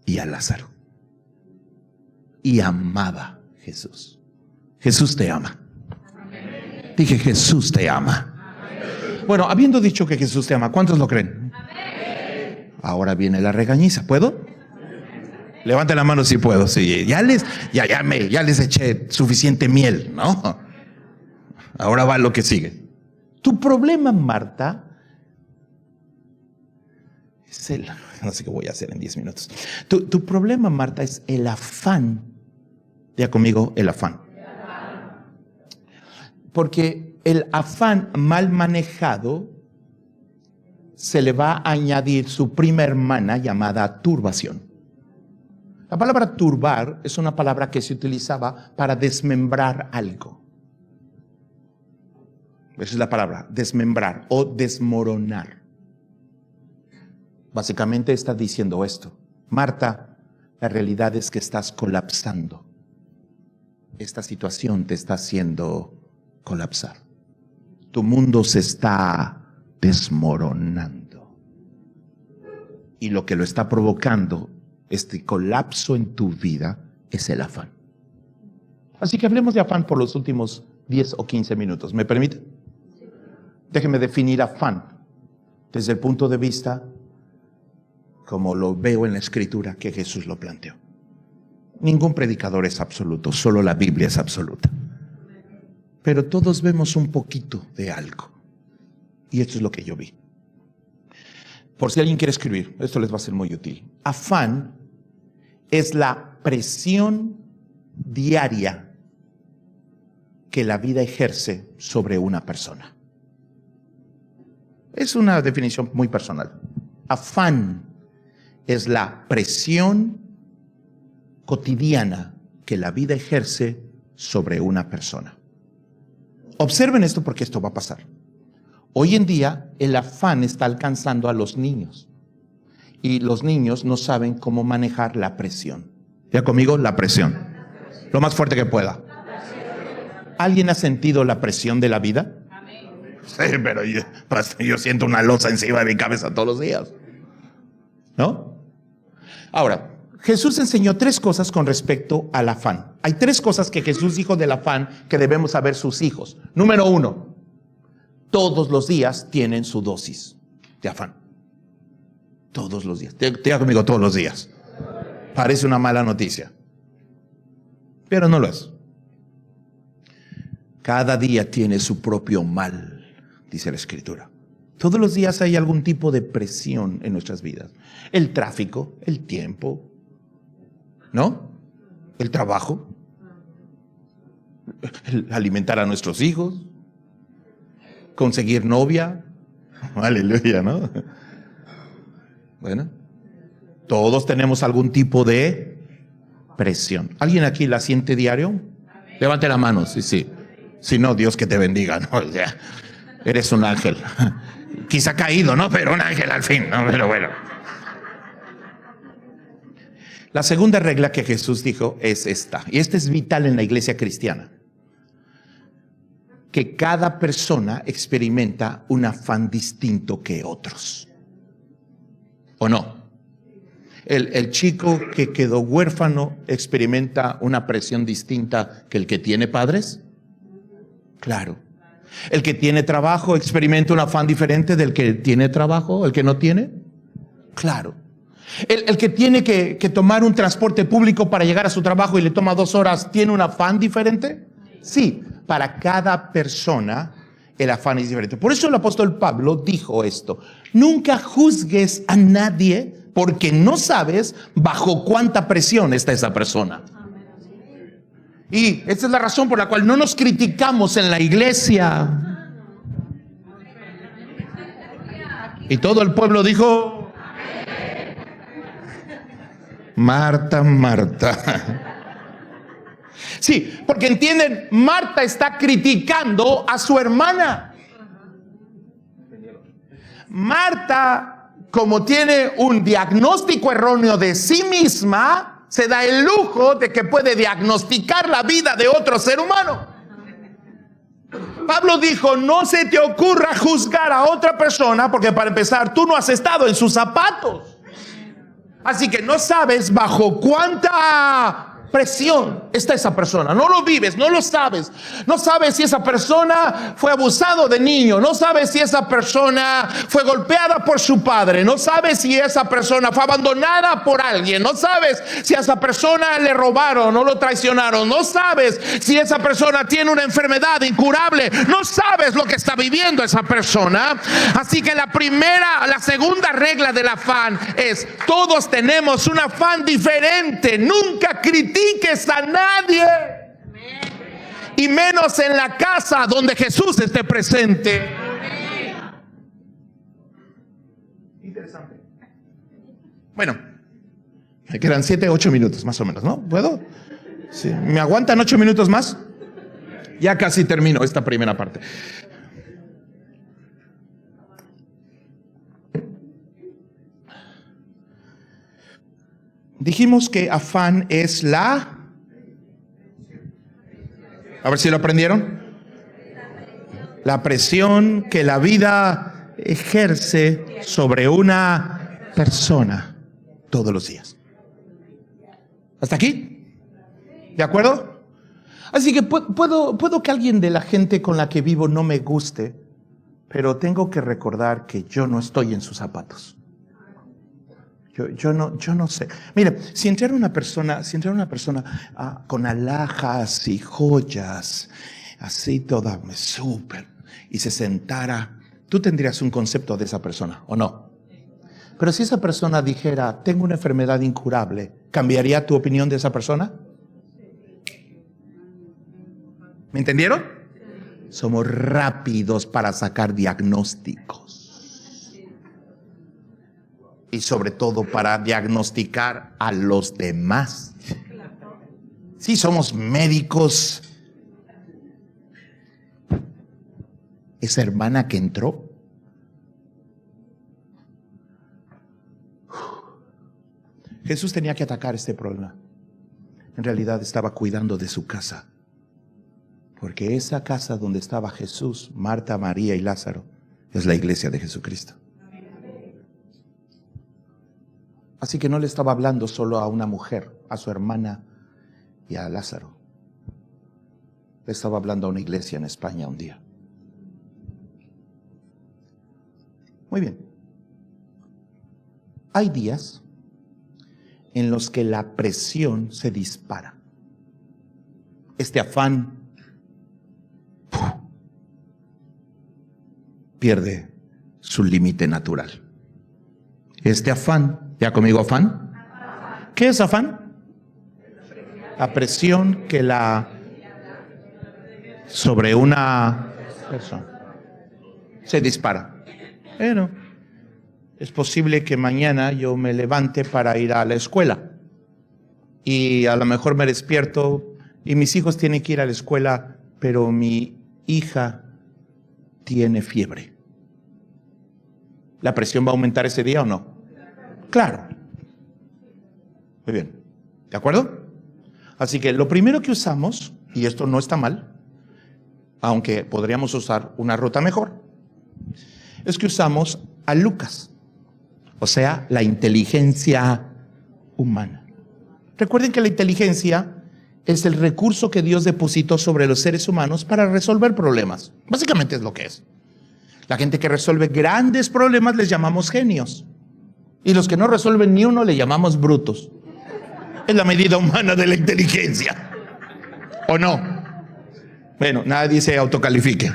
y a Lázaro. Y amaba a Jesús. Jesús te ama. Amén. Dije, Jesús te ama. Amén. Bueno, habiendo dicho que Jesús te ama, ¿cuántos lo creen? Amén. Ahora viene la regañiza. ¿Puedo? Levanten la mano si puedo. Sí, ya les eché suficiente miel, ¿no? Ahora va lo que sigue. Tu problema, Marta, es no sé qué voy a hacer en 10 minutos. Tu problema, Marta, es el afán. Diga conmigo, el afán. Porque el afán mal manejado se le va a añadir su prima hermana llamada turbación. La palabra turbar es una palabra que se utilizaba para desmembrar algo. Esa es la palabra, desmembrar o desmoronar. Básicamente está diciendo esto. Marta, la realidad es que estás colapsando. Esta situación te está haciendo colapsar. Tu mundo se está desmoronando. Y lo que lo está provocando, este colapso en tu vida, es el afán. Así que hablemos de afán por los últimos 10 o 15 minutos. ¿Me permite? Déjeme definir afán desde el punto de vista como lo veo en la Escritura que Jesús lo planteó. Ningún predicador es absoluto, solo la Biblia es absoluta. Pero todos vemos un poquito de algo. Y esto es lo que yo vi. Por si alguien quiere escribir, esto les va a ser muy útil. Afán es la presión diaria que la vida ejerce sobre una persona. Es una definición muy personal. Afán es la presión cotidiana que la vida ejerce sobre una persona. Observen esto porque esto va a pasar. Hoy en día el afán está alcanzando a los niños y los niños no saben cómo manejar la presión. Ya conmigo, la presión. Lo más fuerte que pueda. ¿Alguien ha sentido la presión de la vida? Sí, pero yo siento una losa encima de mi cabeza todos los días. ¿No? Ahora, Jesús enseñó 3 cosas con respecto al afán. Hay 3 cosas que Jesús dijo del afán que debemos saber sus hijos. Número 1, todos los días tienen su dosis de afán. Todos los días. Diga conmigo, todos los días. Parece una mala noticia, pero no lo es. Cada día tiene su propio mal, dice la Escritura. Todos los días hay algún tipo de presión en nuestras vidas. El tráfico, el tiempo, ¿no? El trabajo, el alimentar a nuestros hijos, conseguir novia. Aleluya, ¿no? Bueno, todos tenemos algún tipo de presión. ¿Alguien aquí la siente diario? Levante la mano, sí. Si no, Dios que te bendiga, ¿no? O sea, Eres un ángel. Quizá caído, ¿no? Pero un ángel al fin, ¿no? Pero bueno. La segunda regla que Jesús dijo es esta, y esta es vital en la iglesia cristiana: que cada persona experimenta un afán distinto que otros. ¿O no? El chico que quedó huérfano experimenta una presión distinta que el que tiene padres. Claro. El que tiene trabajo experimenta un afán diferente del que tiene trabajo, el que no tiene. Claro. El que tiene que tomar un transporte público para llegar a su trabajo y le toma 2 horas, ¿tiene un afán diferente? Sí, para cada persona el afán es diferente. Por eso el apóstol Pablo dijo esto: nunca juzgues a nadie porque no sabes bajo cuánta presión está esa persona. Y esta es la razón por la cual no nos criticamos en la iglesia. Y todo el pueblo dijo: Marta, Marta. Sí, porque entienden, Marta está criticando a su hermana. Marta, como tiene un diagnóstico erróneo de sí misma, se da el lujo de que puede diagnosticar la vida de otro ser humano. Pablo dijo: no se te ocurra juzgar a otra persona, porque para empezar, tú no has estado en sus zapatos. Así que no sabes bajo cuánta presión está esa persona. No lo vives, no lo sabes. No sabes si esa persona fue abusado de niño. No sabes si esa persona fue golpeada por su padre. No sabes si esa persona fue abandonada por alguien. No sabes si a esa persona le robaron o lo traicionaron. No sabes si esa persona tiene una enfermedad incurable. No sabes lo que está viviendo esa persona. Así que la segunda regla del afán es: todos tenemos un afán diferente. Nunca critiques a nadie, y menos en la casa donde Jesús esté presente. Interesante. Bueno, me quedan 7-8 minutos más o menos, ¿no? ¿Puedo? Sí. ¿Me aguantan 8 minutos más? Ya casi termino esta primera parte. Dijimos que afán es a ver si lo aprendieron. La presión que la vida ejerce sobre una persona todos los días. ¿Hasta aquí? ¿De acuerdo? Así que puedo que alguien de la gente con la que vivo no me guste, pero tengo que recordar que yo no estoy en sus zapatos. Yo no sé. Mire, si entrara una persona con alhajas y joyas, así toda súper, y se sentara, tú tendrías un concepto de esa persona, ¿o no? Pero si esa persona dijera: tengo una enfermedad incurable, ¿cambiaría tu opinión de esa persona? ¿Me entendieron? Somos rápidos para sacar diagnósticos. Y sobre todo para diagnosticar a los demás. Sí, somos médicos. Esa hermana que entró, Jesús tenía que atacar este problema. En realidad estaba cuidando de su casa, porque esa casa donde estaba Jesús, Marta, María y Lázaro, es la iglesia de Jesucristo. Así que no le estaba hablando solo a una mujer, a su hermana y a Lázaro. Le estaba hablando a una iglesia en España un día. Muy bien. Hay días en los que la presión se dispara. Este afán pierde su límite natural. Este afán, ¿ya conmigo afán? ¿Qué es afán? La presión que sobre una persona se dispara. Pero es posible que mañana yo me levante para ir a la escuela y a lo mejor me despierto y mis hijos tienen que ir a la escuela, pero mi hija tiene fiebre. ¿La presión va a aumentar ese día o no? Claro. Muy bien. ¿De acuerdo? Así que lo primero que usamos, y esto no está mal, aunque podríamos usar una ruta mejor, es que usamos a Lucas, o sea, la inteligencia humana. Recuerden que la inteligencia es el recurso que Dios depositó sobre los seres humanos para resolver problemas. Básicamente es lo que es. La gente que resuelve grandes problemas les llamamos genios. Y los que no resuelven ni uno le llamamos brutos. Es la medida humana de la inteligencia. ¿O no? Bueno, nadie se autocalifique.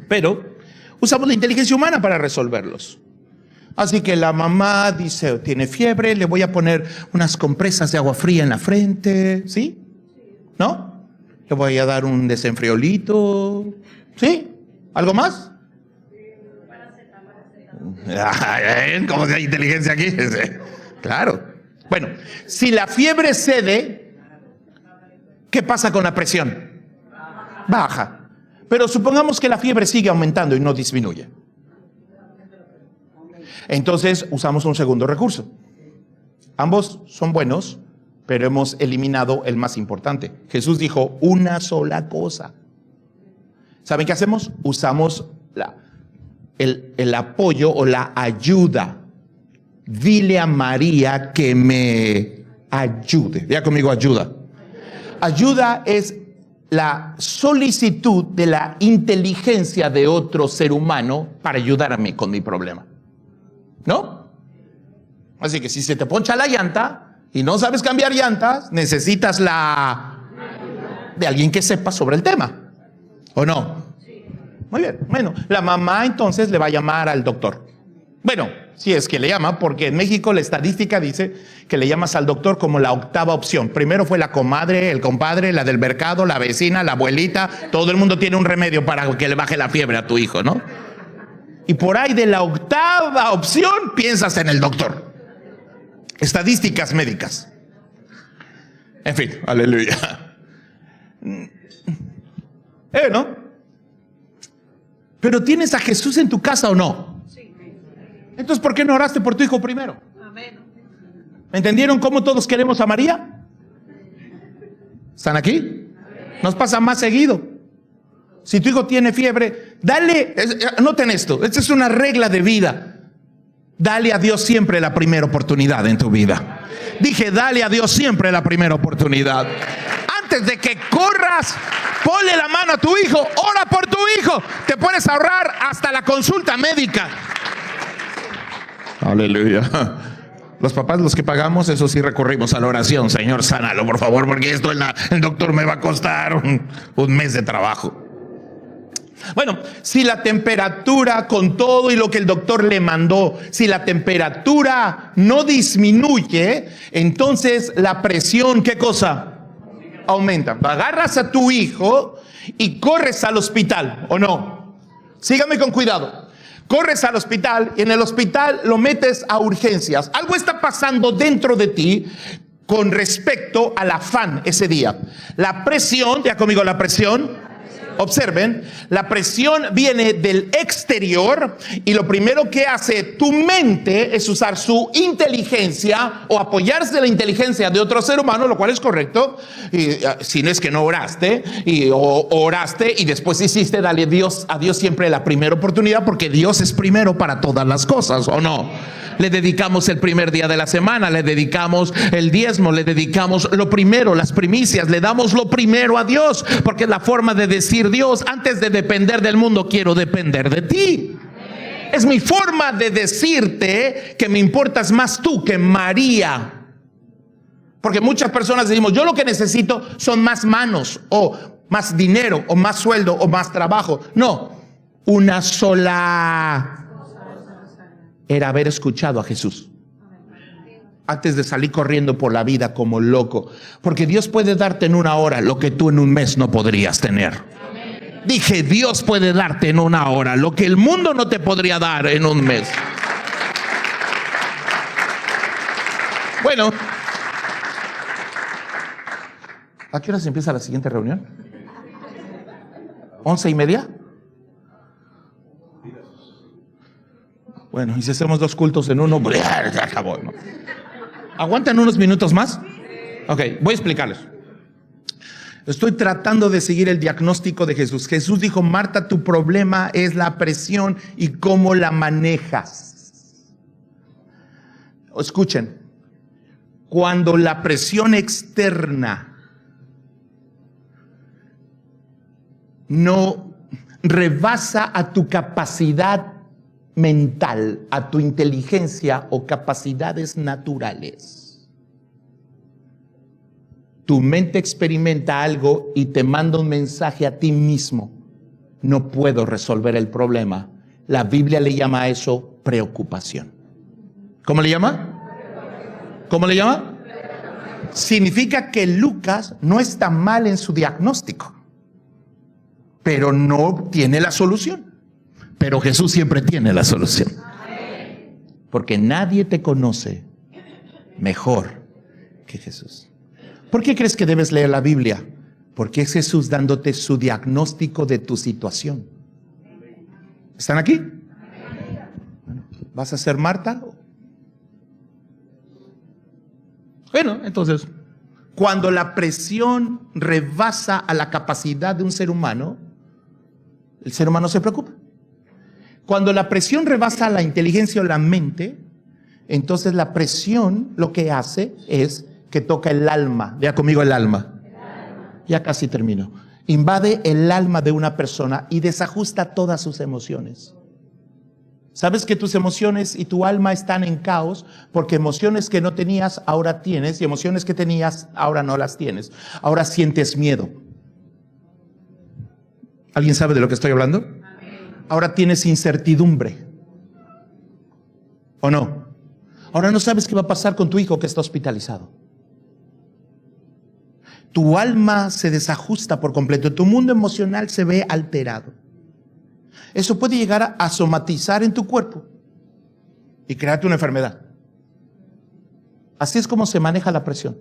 Pero usamos la inteligencia humana para resolverlos. Así que la mamá dice, tiene fiebre, le voy a poner unas compresas de agua fría en la frente, ¿sí? ¿No? Le voy a dar un desenfriolito, ¿sí? ¿Algo más? ¿Cómo se hay inteligencia aquí? Claro. Bueno, si la fiebre cede, ¿qué pasa con la presión? Baja. Pero supongamos que la fiebre sigue aumentando y no disminuye. Entonces usamos un segundo recurso. Ambos son buenos, pero hemos eliminado el más importante. Jesús dijo una sola cosa. ¿Saben qué hacemos? Usamos el apoyo o la ayuda. Dile a María que me ayude. Diga conmigo, ayuda. Ayuda es la solicitud de la inteligencia de otro ser humano para ayudarme con mi problema. ¿No? Así que si se te poncha la llanta y no sabes cambiar llantas, necesitas la de alguien que sepa sobre el tema. ¿O no? Muy bien. Bueno, la mamá entonces le va a llamar al doctor. Bueno, si es que le llama, porque en México la estadística dice que le llamas al doctor como la octava opción. Primero fue la comadre, el compadre, la del mercado, la vecina, la abuelita. Todo el mundo tiene un remedio para que le baje la fiebre a tu hijo, ¿no? Y por ahí de la octava opción piensas en el doctor. Estadísticas médicas. En fin, aleluya. ¿No? Pero ¿tienes a Jesús en tu casa o no? Sí. Entonces, ¿por qué no oraste por tu hijo primero? Amén. ¿Entendieron cómo todos queremos a María? ¿Están aquí? Nos pasa más seguido. Si tu hijo tiene fiebre, dale, anoten esto, esta es una regla de vida. Dale a Dios siempre la primera oportunidad en tu vida. Dije, dale a Dios siempre la primera oportunidad. Antes de que corras, ponle la mano a tu hijo, ora por tu hijo. Te puedes ahorrar hasta la consulta médica. Aleluya. Los papás, los que pagamos, eso sí recurrimos a la oración. Señor, sánalo, por favor, porque esto el doctor me va a costar un mes de trabajo. Bueno, si la temperatura, con todo y lo que el doctor le mandó, si la temperatura no disminuye, entonces la presión, ¿qué cosa? Aumenta. Agarras a tu hijo y corres al hospital, ¿o no? Sígame con cuidado. Corres al hospital y en el hospital lo metes a urgencias. Algo está pasando dentro de ti con respecto al afán ese día. La presión, ya conmigo, la presión. Observen, la presión viene del exterior y lo primero que hace tu mente es usar su inteligencia o apoyarse de la inteligencia de otro ser humano, lo cual es correcto. Y, si no es que no oraste o oraste y después hiciste, dale a Dios siempre la primera oportunidad, porque Dios es primero para todas las cosas, ¿o no? Le dedicamos el primer día de la semana, le dedicamos el diezmo, le dedicamos lo primero, las primicias, le damos lo primero a Dios, porque es la forma de decir: Dios, antes de depender del mundo, quiero depender de ti. Es mi forma de decirte que me importas más tú que María. Porque muchas personas decimos: yo lo que necesito son más manos, o más dinero, o más sueldo, o más trabajo. No, una sola era haber escuchado a Jesús antes de salir corriendo por la vida como loco, porque Dios puede darte en una hora lo que tú en un mes no podrías tener. Dije, Dios puede darte en una hora lo que el mundo no te podría dar en un mes. Bueno, ¿a qué hora se empieza la siguiente reunión? 11:30. Bueno, y si hacemos 2 cultos en uno, pues ya acabó, ¿no? ¿Aguantan unos minutos más? Ok, voy a explicarles. Estoy tratando de seguir el diagnóstico de Jesús. Jesús dijo: Marta, tu problema es la presión y cómo la manejas. Escuchen, cuando la presión externa no rebasa a tu capacidad mental, a tu inteligencia o capacidades naturales, tu mente experimenta algo y te manda un mensaje a ti mismo: no puedo resolver el problema. La Biblia le llama a eso preocupación. ¿Cómo le llama? ¿Cómo le llama? Significa que Lucas no está mal en su diagnóstico, pero no tiene la solución. Pero Jesús siempre tiene la solución. Porque nadie te conoce mejor que Jesús. ¿Por qué crees que debes leer la Biblia? Porque es Jesús dándote su diagnóstico de tu situación. ¿Están aquí? ¿Vas a ser Marta? Bueno, entonces, cuando la presión rebasa a la capacidad de un ser humano, el ser humano se preocupa. Cuando la presión rebasa a la inteligencia o la mente, entonces la presión lo que hace es que toca el alma. Vea conmigo el alma. Ya casi termino. Invade el alma de una persona y desajusta todas sus emociones. ¿Sabes que tus emociones y tu alma están en caos? Porque emociones que no tenías ahora tienes, y emociones que tenías ahora no las tienes. Ahora sientes miedo. ¿Alguien sabe de lo que estoy hablando? Ahora tienes incertidumbre. ¿O no? Ahora no sabes qué va a pasar con tu hijo que está hospitalizado. Tu alma se desajusta por completo. Tu mundo emocional se ve alterado. Eso puede llegar a somatizar en tu cuerpo y crearte una enfermedad. Así es como se maneja la presión.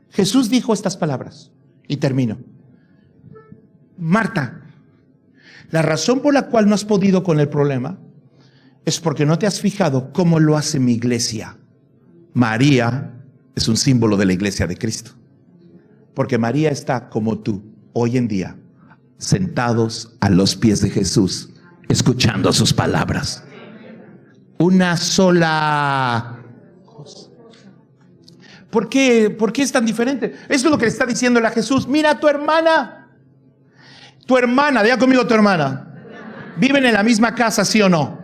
Jesús dijo estas palabras y termino. Marta, la razón por la cual no has podido con el problema es porque no te has fijado cómo lo hace mi iglesia. María es un símbolo de la iglesia de Cristo. Porque María está como tú hoy en día, sentados a los pies de Jesús, escuchando sus palabras. Una sola cosa. ¿Por qué es tan diferente? Eso es lo que le está diciéndole a Jesús. Mira a tu hermana. Tu hermana, diga conmigo tu hermana. ¿Viven en la misma casa, sí o no?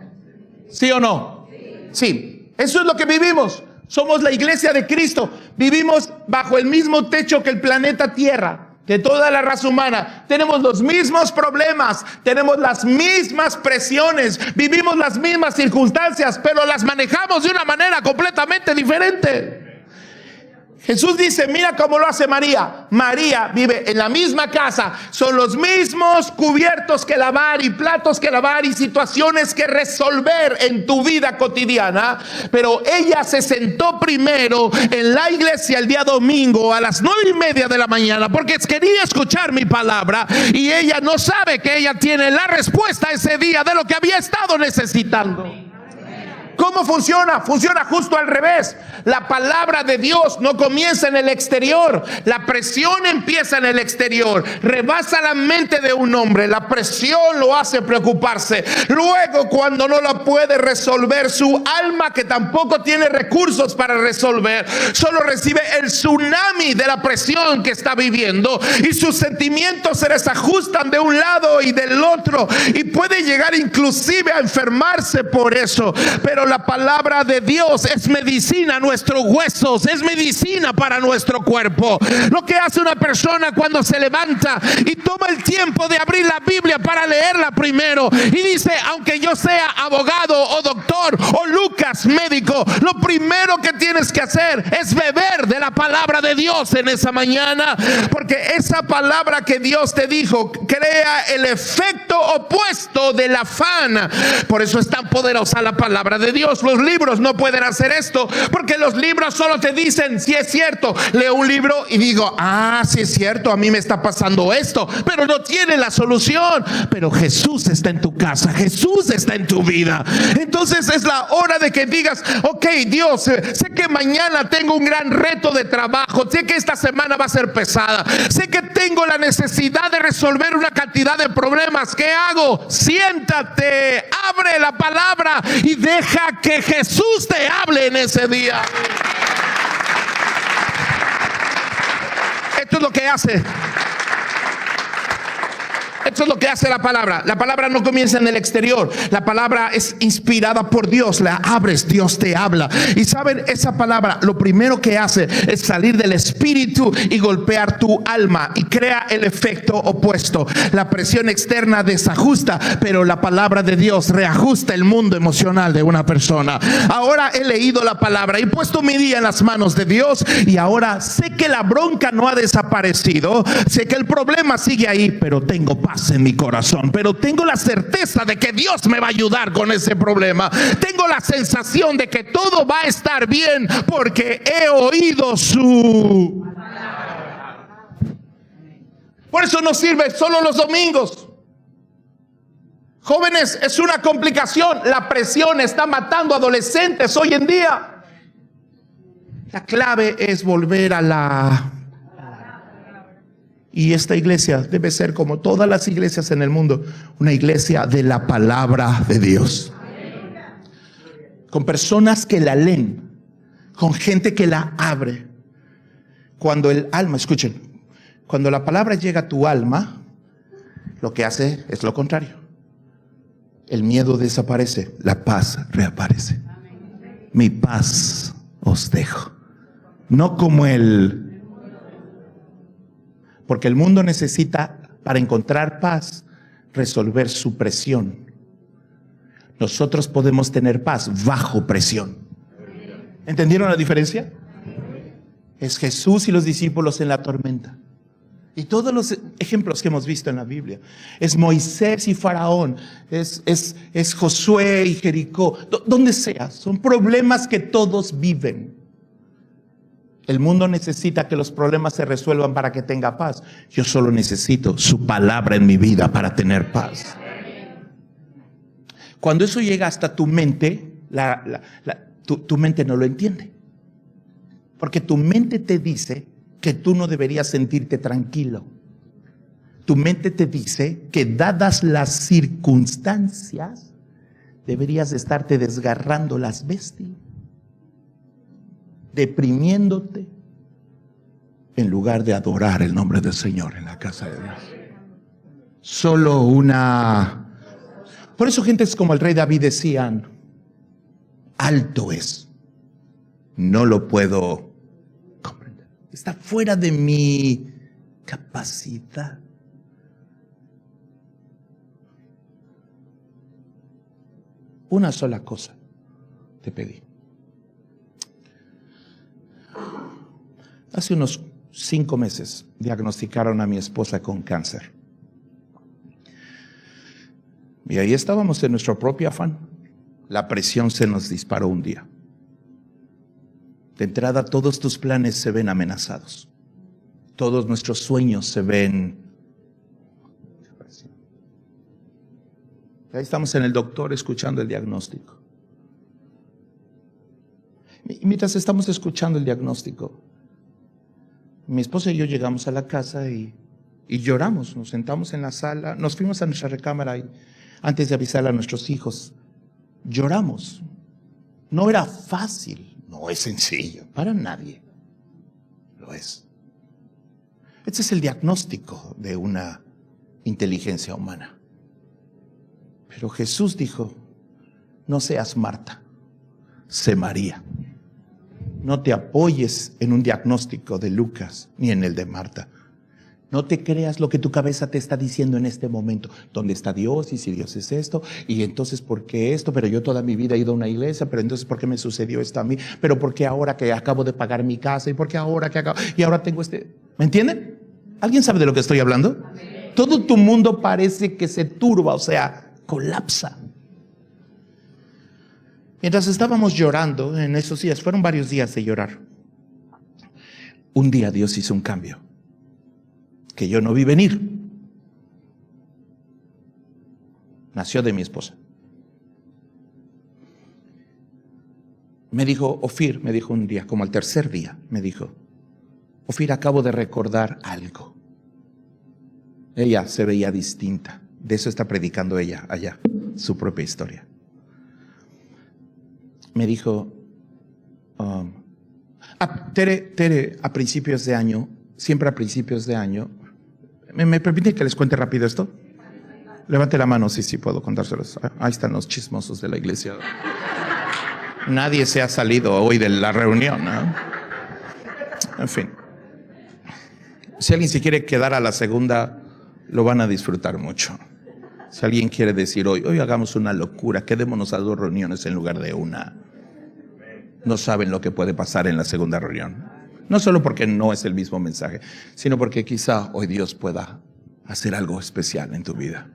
¿Sí o no? Sí. Eso es lo que vivimos. Somos la iglesia de Cristo. Vivimos bajo el mismo techo que el planeta Tierra, que toda la raza humana. Tenemos los mismos problemas, tenemos las mismas presiones, vivimos las mismas circunstancias, pero las manejamos de una manera completamente diferente. Jesús dice, mira cómo lo hace María. María vive en la misma casa, son los mismos cubiertos que lavar y platos que lavar y situaciones que resolver en tu vida cotidiana, pero ella se sentó primero en la iglesia el día domingo a las 9:30 de la mañana porque quería escuchar mi palabra, y ella no sabe que ella tiene la respuesta ese día de lo que había estado necesitando. ¿Cómo funciona? Funciona justo al revés. La palabra de Dios no comienza en el exterior. La presión empieza en el exterior. Rebasa la mente de un hombre. La presión lo hace preocuparse. Luego, cuando no la puede resolver, su alma, que tampoco tiene recursos para resolver, solo recibe el tsunami de la presión que está viviendo, y sus sentimientos se desajustan de un lado y del otro, y puede llegar inclusive a enfermarse por eso. Pero la palabra de Dios es medicina a nuestros huesos, es medicina para nuestro cuerpo. Lo que hace una persona cuando se levanta y toma el tiempo de abrir la Biblia para leerla primero y dice, aunque yo sea abogado o doctor o Lucas médico, lo primero que tienes que hacer es beber de la palabra de Dios en esa mañana, porque esa palabra que Dios te dijo crea el efecto opuesto del afán. Por eso es tan poderosa la palabra de Dios. Los libros no pueden hacer esto, porque los libros solo te dicen si es cierto. Leo un libro y digo, sí es cierto, a mí me está pasando esto, pero no tiene la solución. Pero Jesús está en tu casa, Jesús está en tu vida. Entonces es la hora de que digas, ok, Dios, sé que mañana tengo un gran reto de trabajo, sé que esta semana va a ser pesada, sé que tengo la necesidad de resolver una cantidad de problemas. ¿Qué hago? Siéntate, abre la palabra y deja que Jesús te hable en ese día. Esto es lo que hace. Esto es lo que hace la palabra. La palabra no comienza en el exterior. La palabra es inspirada por Dios. La abres, Dios te habla. Y saben, esa palabra lo primero que hace es salir del espíritu y golpear tu alma, y crea el efecto opuesto. La presión externa desajusta, pero la palabra de Dios reajusta el mundo emocional de una persona. Ahora he leído la palabra y puesto mi día en las manos de Dios, y ahora sé que la bronca no ha desaparecido, sé que el problema sigue ahí, pero tengo paz en mi corazón, pero tengo la certeza de que Dios me va a ayudar con ese problema. Tengo la sensación de que todo va a estar bien porque he oído su. Por eso no sirve solo los domingos. Jóvenes, es una complicación. La presión está matando adolescentes hoy en día. La clave es volver a la. Y esta iglesia debe ser, como todas las iglesias en el mundo, una iglesia de la palabra de Dios. Con personas que la leen, con gente que la abre. Cuando el alma, escuchen, cuando la palabra llega a tu alma, lo que hace es lo contrario. El miedo desaparece, la paz reaparece. Mi paz os dejo. No como porque el mundo necesita, para encontrar paz, resolver su presión. Nosotros podemos tener paz bajo presión. ¿Entendieron la diferencia? Es Jesús y los discípulos en la tormenta. Y todos los ejemplos que hemos visto en la Biblia. Es Moisés y Faraón. Es Josué y Jericó. Donde sea. Son problemas que todos viven. El mundo necesita que los problemas se resuelvan para que tenga paz. Yo solo necesito su palabra en mi vida para tener paz. Cuando eso llega hasta tu mente, tu mente no lo entiende. Porque tu mente te dice que tú no deberías sentirte tranquilo. Tu mente te dice que, dadas las circunstancias, deberías estarte desgarrando las vestiduras, deprimiéndote, en lugar de adorar el nombre del Señor en la casa de Dios. Solo una. Por eso gentes como el rey David decían: alto es, no lo puedo comprender, está fuera de mi capacidad. Una sola cosa te pedí. Hace unos 5 meses diagnosticaron a mi esposa con cáncer. Y ahí estábamos en nuestro propio afán. La presión se nos disparó un día. De entrada, todos tus planes se ven amenazados. Todos nuestros sueños se ven. Ahí estamos en el doctor escuchando el diagnóstico. Y mientras estamos escuchando el diagnóstico, mi esposa y yo llegamos a la casa y lloramos. Nos sentamos en la sala, nos fuimos a nuestra recámara y antes de avisar a nuestros hijos, lloramos. No era fácil, no es sencillo, para nadie lo es. Este es el diagnóstico de una inteligencia humana. Pero Jesús dijo: no seas Marta, sé María. No te apoyes en un diagnóstico de Lucas ni en el de Marta. No te creas lo que tu cabeza te está diciendo en este momento. ¿Dónde está Dios? Y si Dios es esto, y entonces ¿por qué esto? Pero yo toda mi vida he ido a una iglesia, pero entonces ¿por qué me sucedió esto a mí? Pero ¿por qué ahora que acabo de pagar mi casa? ¿Y por qué ahora que acabo? Y ahora tengo este. ¿Me entienden? ¿Alguien sabe de lo que estoy hablando? Todo tu mundo parece que se turba, o sea, colapsa. Mientras estábamos llorando en esos días, fueron varios días de llorar. Un día Dios hizo un cambio que yo no vi venir. Nació de mi esposa. Me dijo, Ofir, me dijo un día, como al tercer día, me dijo, Ofir, acabo de recordar algo. Ella se veía distinta. De eso está predicando ella allá, su propia historia. Me dijo, Tere, a principios de año, siempre a principios de año, ¿me permite que les cuente rápido esto? Levante la mano, sí, puedo contárselos. Ahí están los chismosos de la iglesia. Nadie se ha salido hoy de la reunión, ¿no? En fin. Si alguien se quiere quedar a la segunda, lo van a disfrutar mucho. Si alguien quiere decir hoy hagamos una locura, quedémonos a 2 reuniones en lugar de una. No saben lo que puede pasar en la segunda reunión. No solo porque no es el mismo mensaje, sino porque quizá hoy Dios pueda hacer algo especial en tu vida.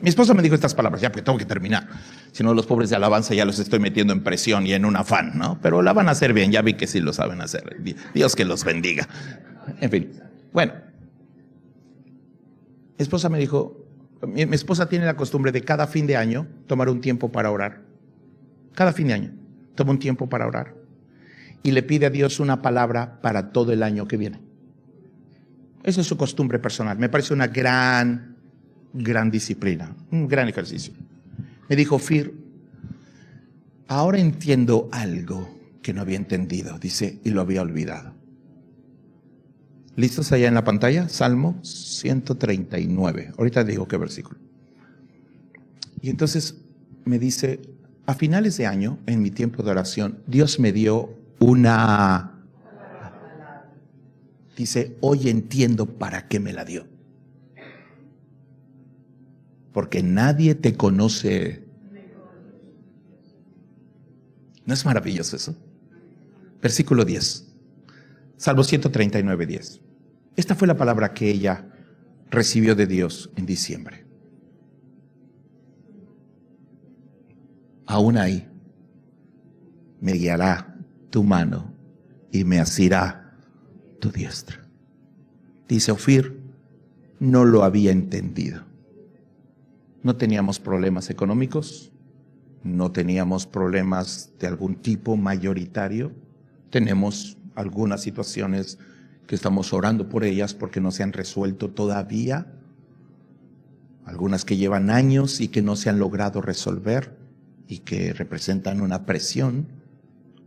Mi esposa me dijo estas palabras, ya porque tengo que terminar. Si no, los pobres de alabanza ya los estoy metiendo en presión y en un afán, ¿no? Pero la van a hacer bien, ya vi que sí lo saben hacer. Dios que los bendiga. En fin, bueno. Mi esposa me dijo, mi esposa tiene la costumbre de cada fin de año tomar un tiempo para orar. Cada fin de año toma un tiempo para orar. Y le pide a Dios una palabra para todo el año que viene. Esa es su costumbre personal. Me parece una gran disciplina, un gran ejercicio. Me dijo, Fir, ahora entiendo algo que no había entendido, dice, y lo había olvidado. ¿Listos allá en la pantalla? Salmo 139. Ahorita digo qué versículo. Y entonces me dice, a finales de año, en mi tiempo de oración, Dios me dio dice, hoy entiendo para qué me la dio. Porque nadie te conoce. ¿No es maravilloso eso? Versículo 10. Salmo 139, 10. Esta fue la palabra que ella recibió de Dios en diciembre. Aún ahí me guiará tu mano y me asirá tu diestra. Dice Ofir, no lo había entendido. No teníamos problemas económicos, no teníamos problemas de algún tipo mayoritario. Tenemos algunas situaciones que estamos orando por ellas porque no se han resuelto todavía. Algunas que llevan años y que no se han logrado resolver y que representan una presión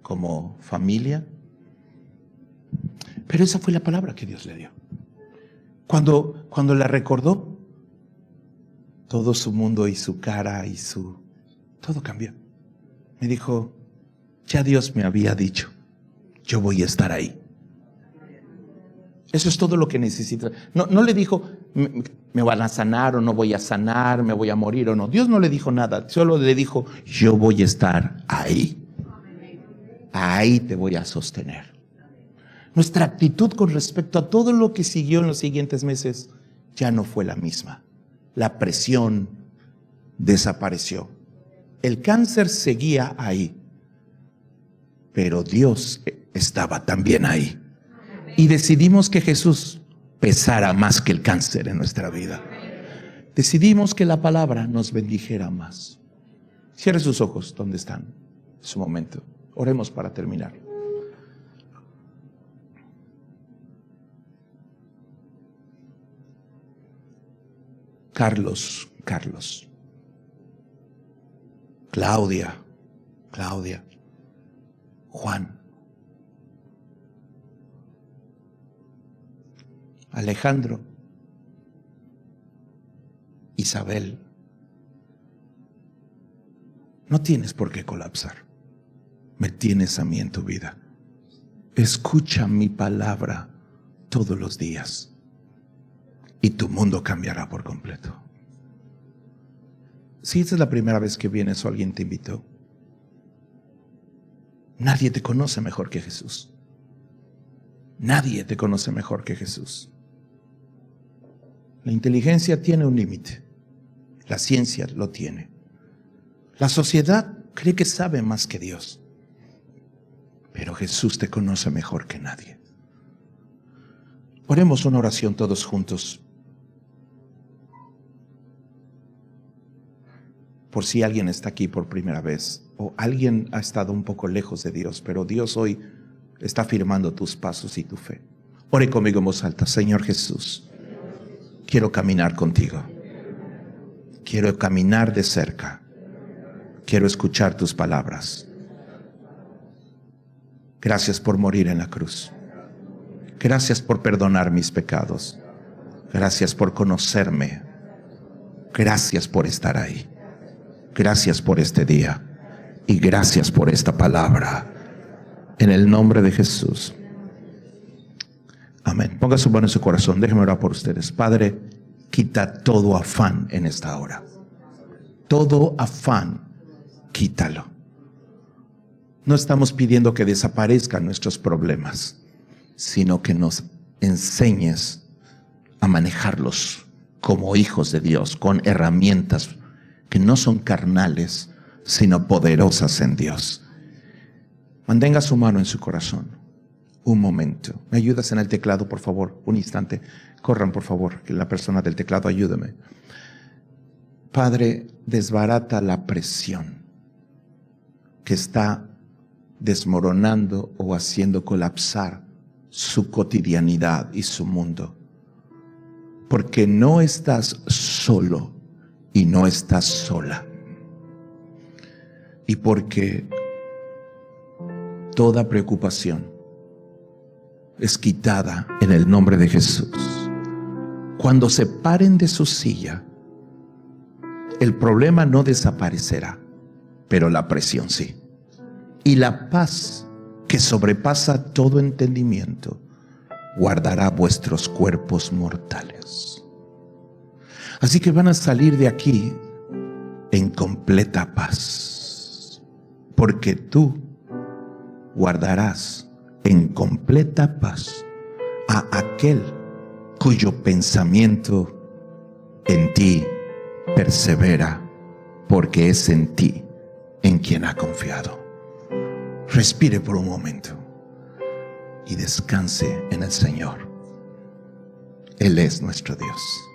como familia. Pero esa fue la palabra que Dios le dio. Cuando la recordó, todo su mundo y su cara y todo cambió. Me dijo, ya Dios me había dicho, yo voy a estar ahí. Eso es todo lo que necesita. No le dijo, me van a sanar o no voy a sanar, me voy a morir o no. Dios no le dijo nada, solo le dijo, yo voy a estar ahí. Ahí te voy a sostener. Nuestra actitud con respecto a todo lo que siguió en los siguientes meses ya no fue la misma. La presión desapareció. El cáncer seguía ahí, pero Dios estaba también ahí. Y decidimos que Jesús pesara más que el cáncer en nuestra vida. Decidimos que la palabra nos bendijera más. Cierre sus ojos donde están en su momento. Oremos para terminar. Carlos, Claudia, Juan, Alejandro, Isabel. No tienes por qué colapsar. Me tienes a mí en tu vida. Escucha mi palabra todos los días y tu mundo cambiará por completo. Si esta es la primera vez que vienes o alguien te invitó, nadie te conoce mejor que Jesús. Nadie te conoce mejor que Jesús. La inteligencia tiene un límite. La ciencia lo tiene. La sociedad cree que sabe más que Dios. Pero Jesús te conoce mejor que nadie. Oremos una oración todos juntos. por si alguien está aquí por primera vez o alguien ha estado un poco lejos de Dios, pero Dios hoy está afirmando tus pasos y tu fe. Ore conmigo en voz alta. Señor Jesús, quiero caminar contigo. Quiero caminar de cerca. Quiero escuchar tus palabras. Gracias por morir en la cruz. Gracias por perdonar mis pecados. Gracias por conocerme. Gracias por estar ahí. Gracias por este día. Y gracias por esta palabra. En el nombre de Jesús. Amén. Ponga su mano en su corazón. Déjeme orar por ustedes. Padre, quita todo afán en esta hora. Todo afán, quítalo. No estamos pidiendo que desaparezcan nuestros problemas, sino que nos enseñes a manejarlos como hijos de Dios, con herramientas que no son carnales, sino poderosas en Dios. Mantenga su mano en su corazón. Un momento. ¿Me ayudas en el teclado, por favor? Un instante. Corran, por favor, que la persona del teclado ayúdeme. Padre, desbarata la presión que está desmoronando o haciendo colapsar su cotidianidad y su mundo. Porque no estás solo y no estás sola. Y porque toda preocupación es quitada en el nombre de Jesús. Cuando se paren de su silla, el problema no desaparecerá, pero la presión sí. Y la paz que sobrepasa todo entendimiento guardará vuestros cuerpos mortales. Así que van a salir de aquí en completa paz, porque tú guardarás en completa paz a aquel cuyo pensamiento en ti persevera, porque es en ti en quien ha confiado. Respire por un momento y descanse en el Señor. Él es nuestro Dios.